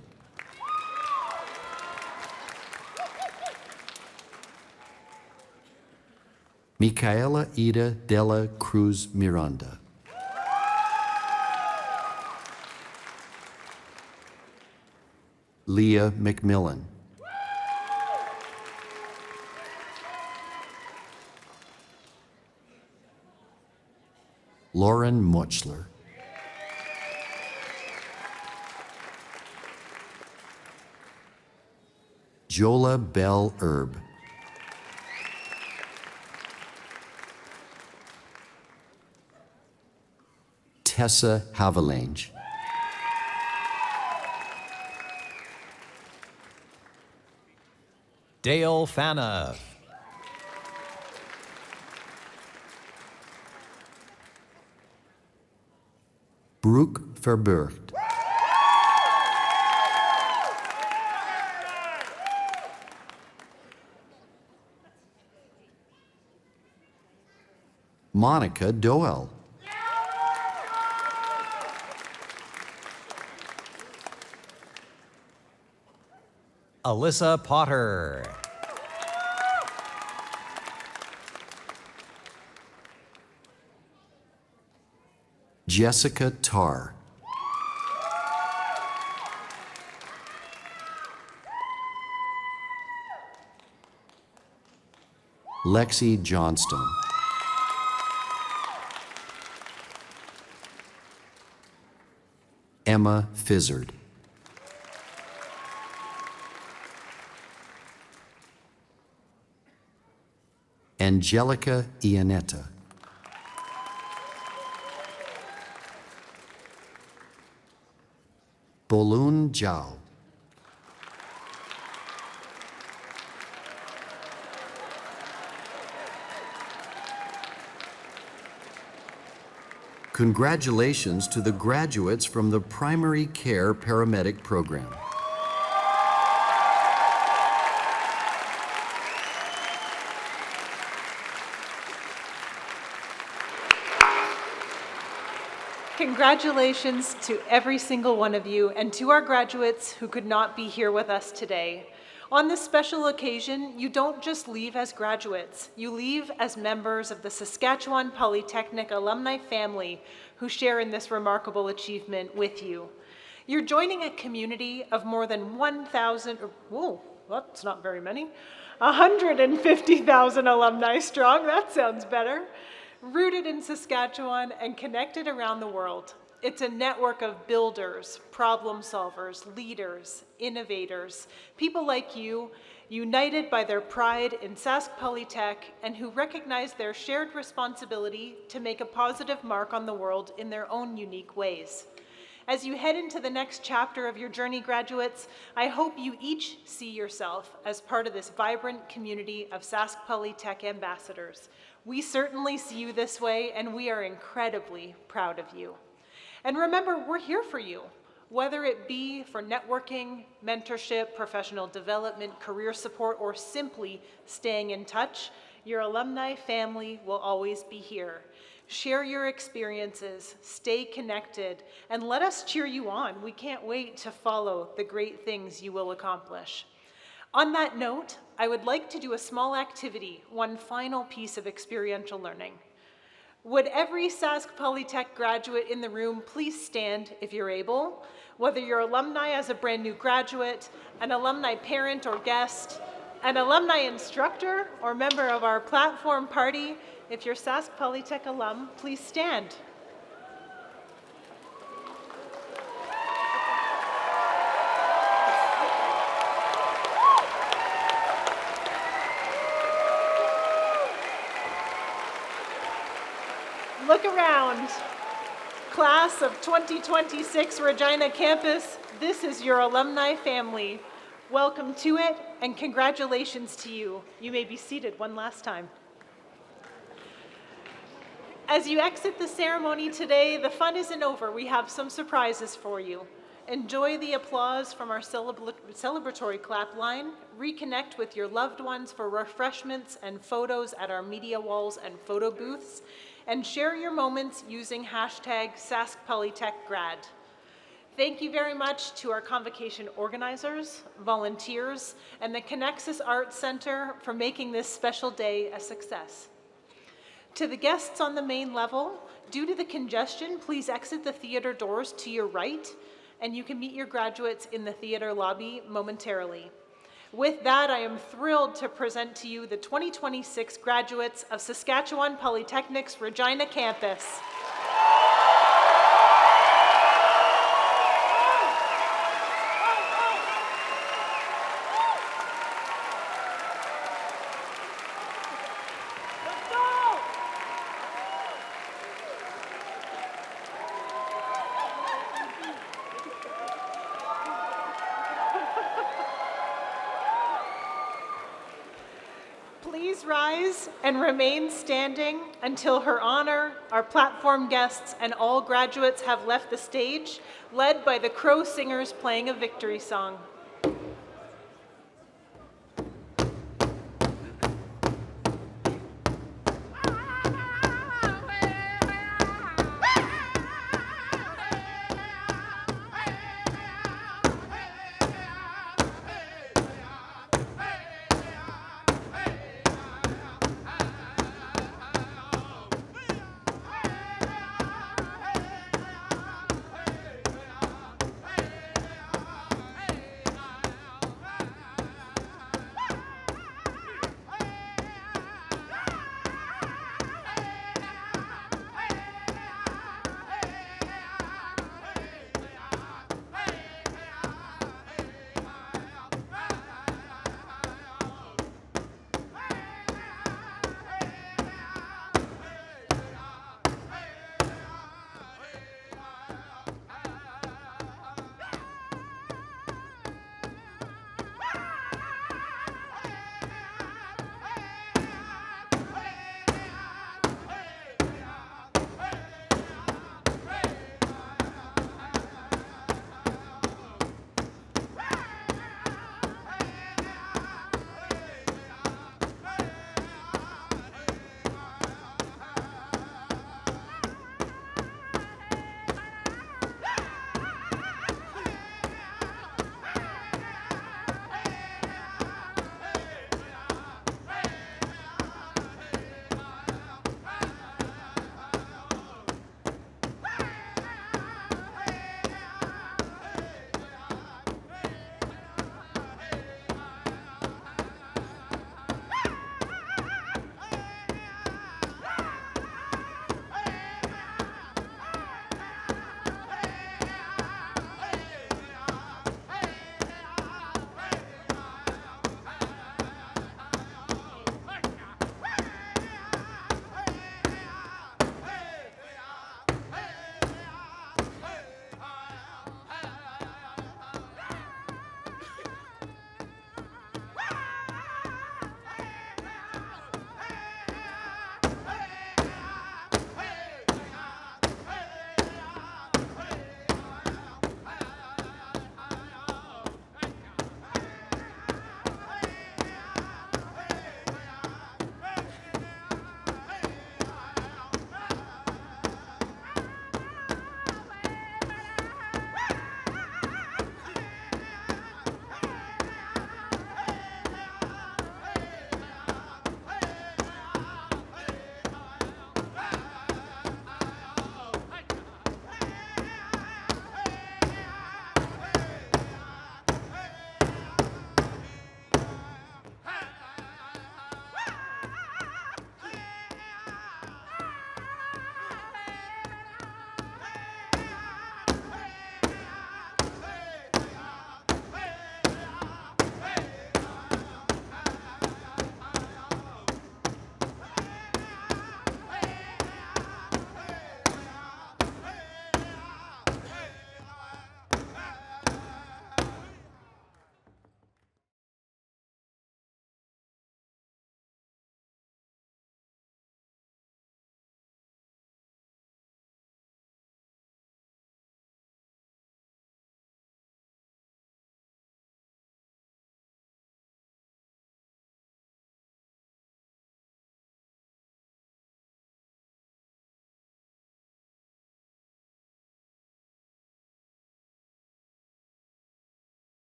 Micaela Ida Dela Cruz Miranda. Leah McMillan. Lauren Muchler. Jola Bell Erb. Tessa Havilange. Dale Fana. Brooke Verburgt. Monica Doel. Alyssa Potter. Jessica Tarr. Lexi Johnston. Emma Fizzard. Angelica Ianetta. Bolun Zhao. Congratulations to the graduates from the Primary Care Paramedic Program. Congratulations to every single one of you and to our graduates who could not be here with us today. On this special occasion, you don't just leave as graduates, you leave as members of the Saskatchewan Polytechnic alumni family who share in this remarkable achievement with you. You're joining a community of more than 150,000 alumni strong, that sounds better, rooted in Saskatchewan and connected around the world. It's a network of builders, problem solvers, leaders, innovators, people like you, united by their pride in Sask Polytech and who recognize their shared responsibility to make a positive mark on the world in their own unique ways. As you head into the next chapter of your journey, graduates, I hope you each see yourself as part of this vibrant community of Sask Polytech ambassadors. We certainly see you this way, and we are incredibly proud of you. And remember, we're here for you, whether it be for networking, mentorship, professional development, career support, or simply staying in touch. Your alumni family will always be here. Share your experiences, stay connected, and let us cheer you on. We can't wait to follow the great things you will accomplish. On that note, I would like to do a small activity, one final piece of experiential learning. Would every Sask Polytech graduate in the room please stand if you're able, whether you're alumni as a brand new graduate, an alumni parent or guest, an alumni instructor or member of our platform party. If you're Sask Polytech alum, please stand. Look around. Class of 2026 Regina Campus, this is your alumni family. Welcome to it, and congratulations to you. You may be seated one last time. As you exit the ceremony today, the fun isn't over. We have some surprises for you. Enjoy the applause from our celebratory clap line. Reconnect with your loved ones for refreshments and photos at our media walls and photo booths. And share your moments using hashtag #SaskPolyTechGrad. Thank you very much to our Convocation organizers, volunteers, and the Connexus Arts Center for making this special day a success. To the guests on the main level, due to the congestion, please exit the theater doors to your right, and you can meet your graduates in the theater lobby momentarily. With that, I am thrilled to present to you the 2026 graduates of Saskatchewan Polytechnic's Regina Campus. Please rise and remain standing until Her Honor, our platform guests, and all graduates have left the stage, led by the Crow Singers playing a victory song.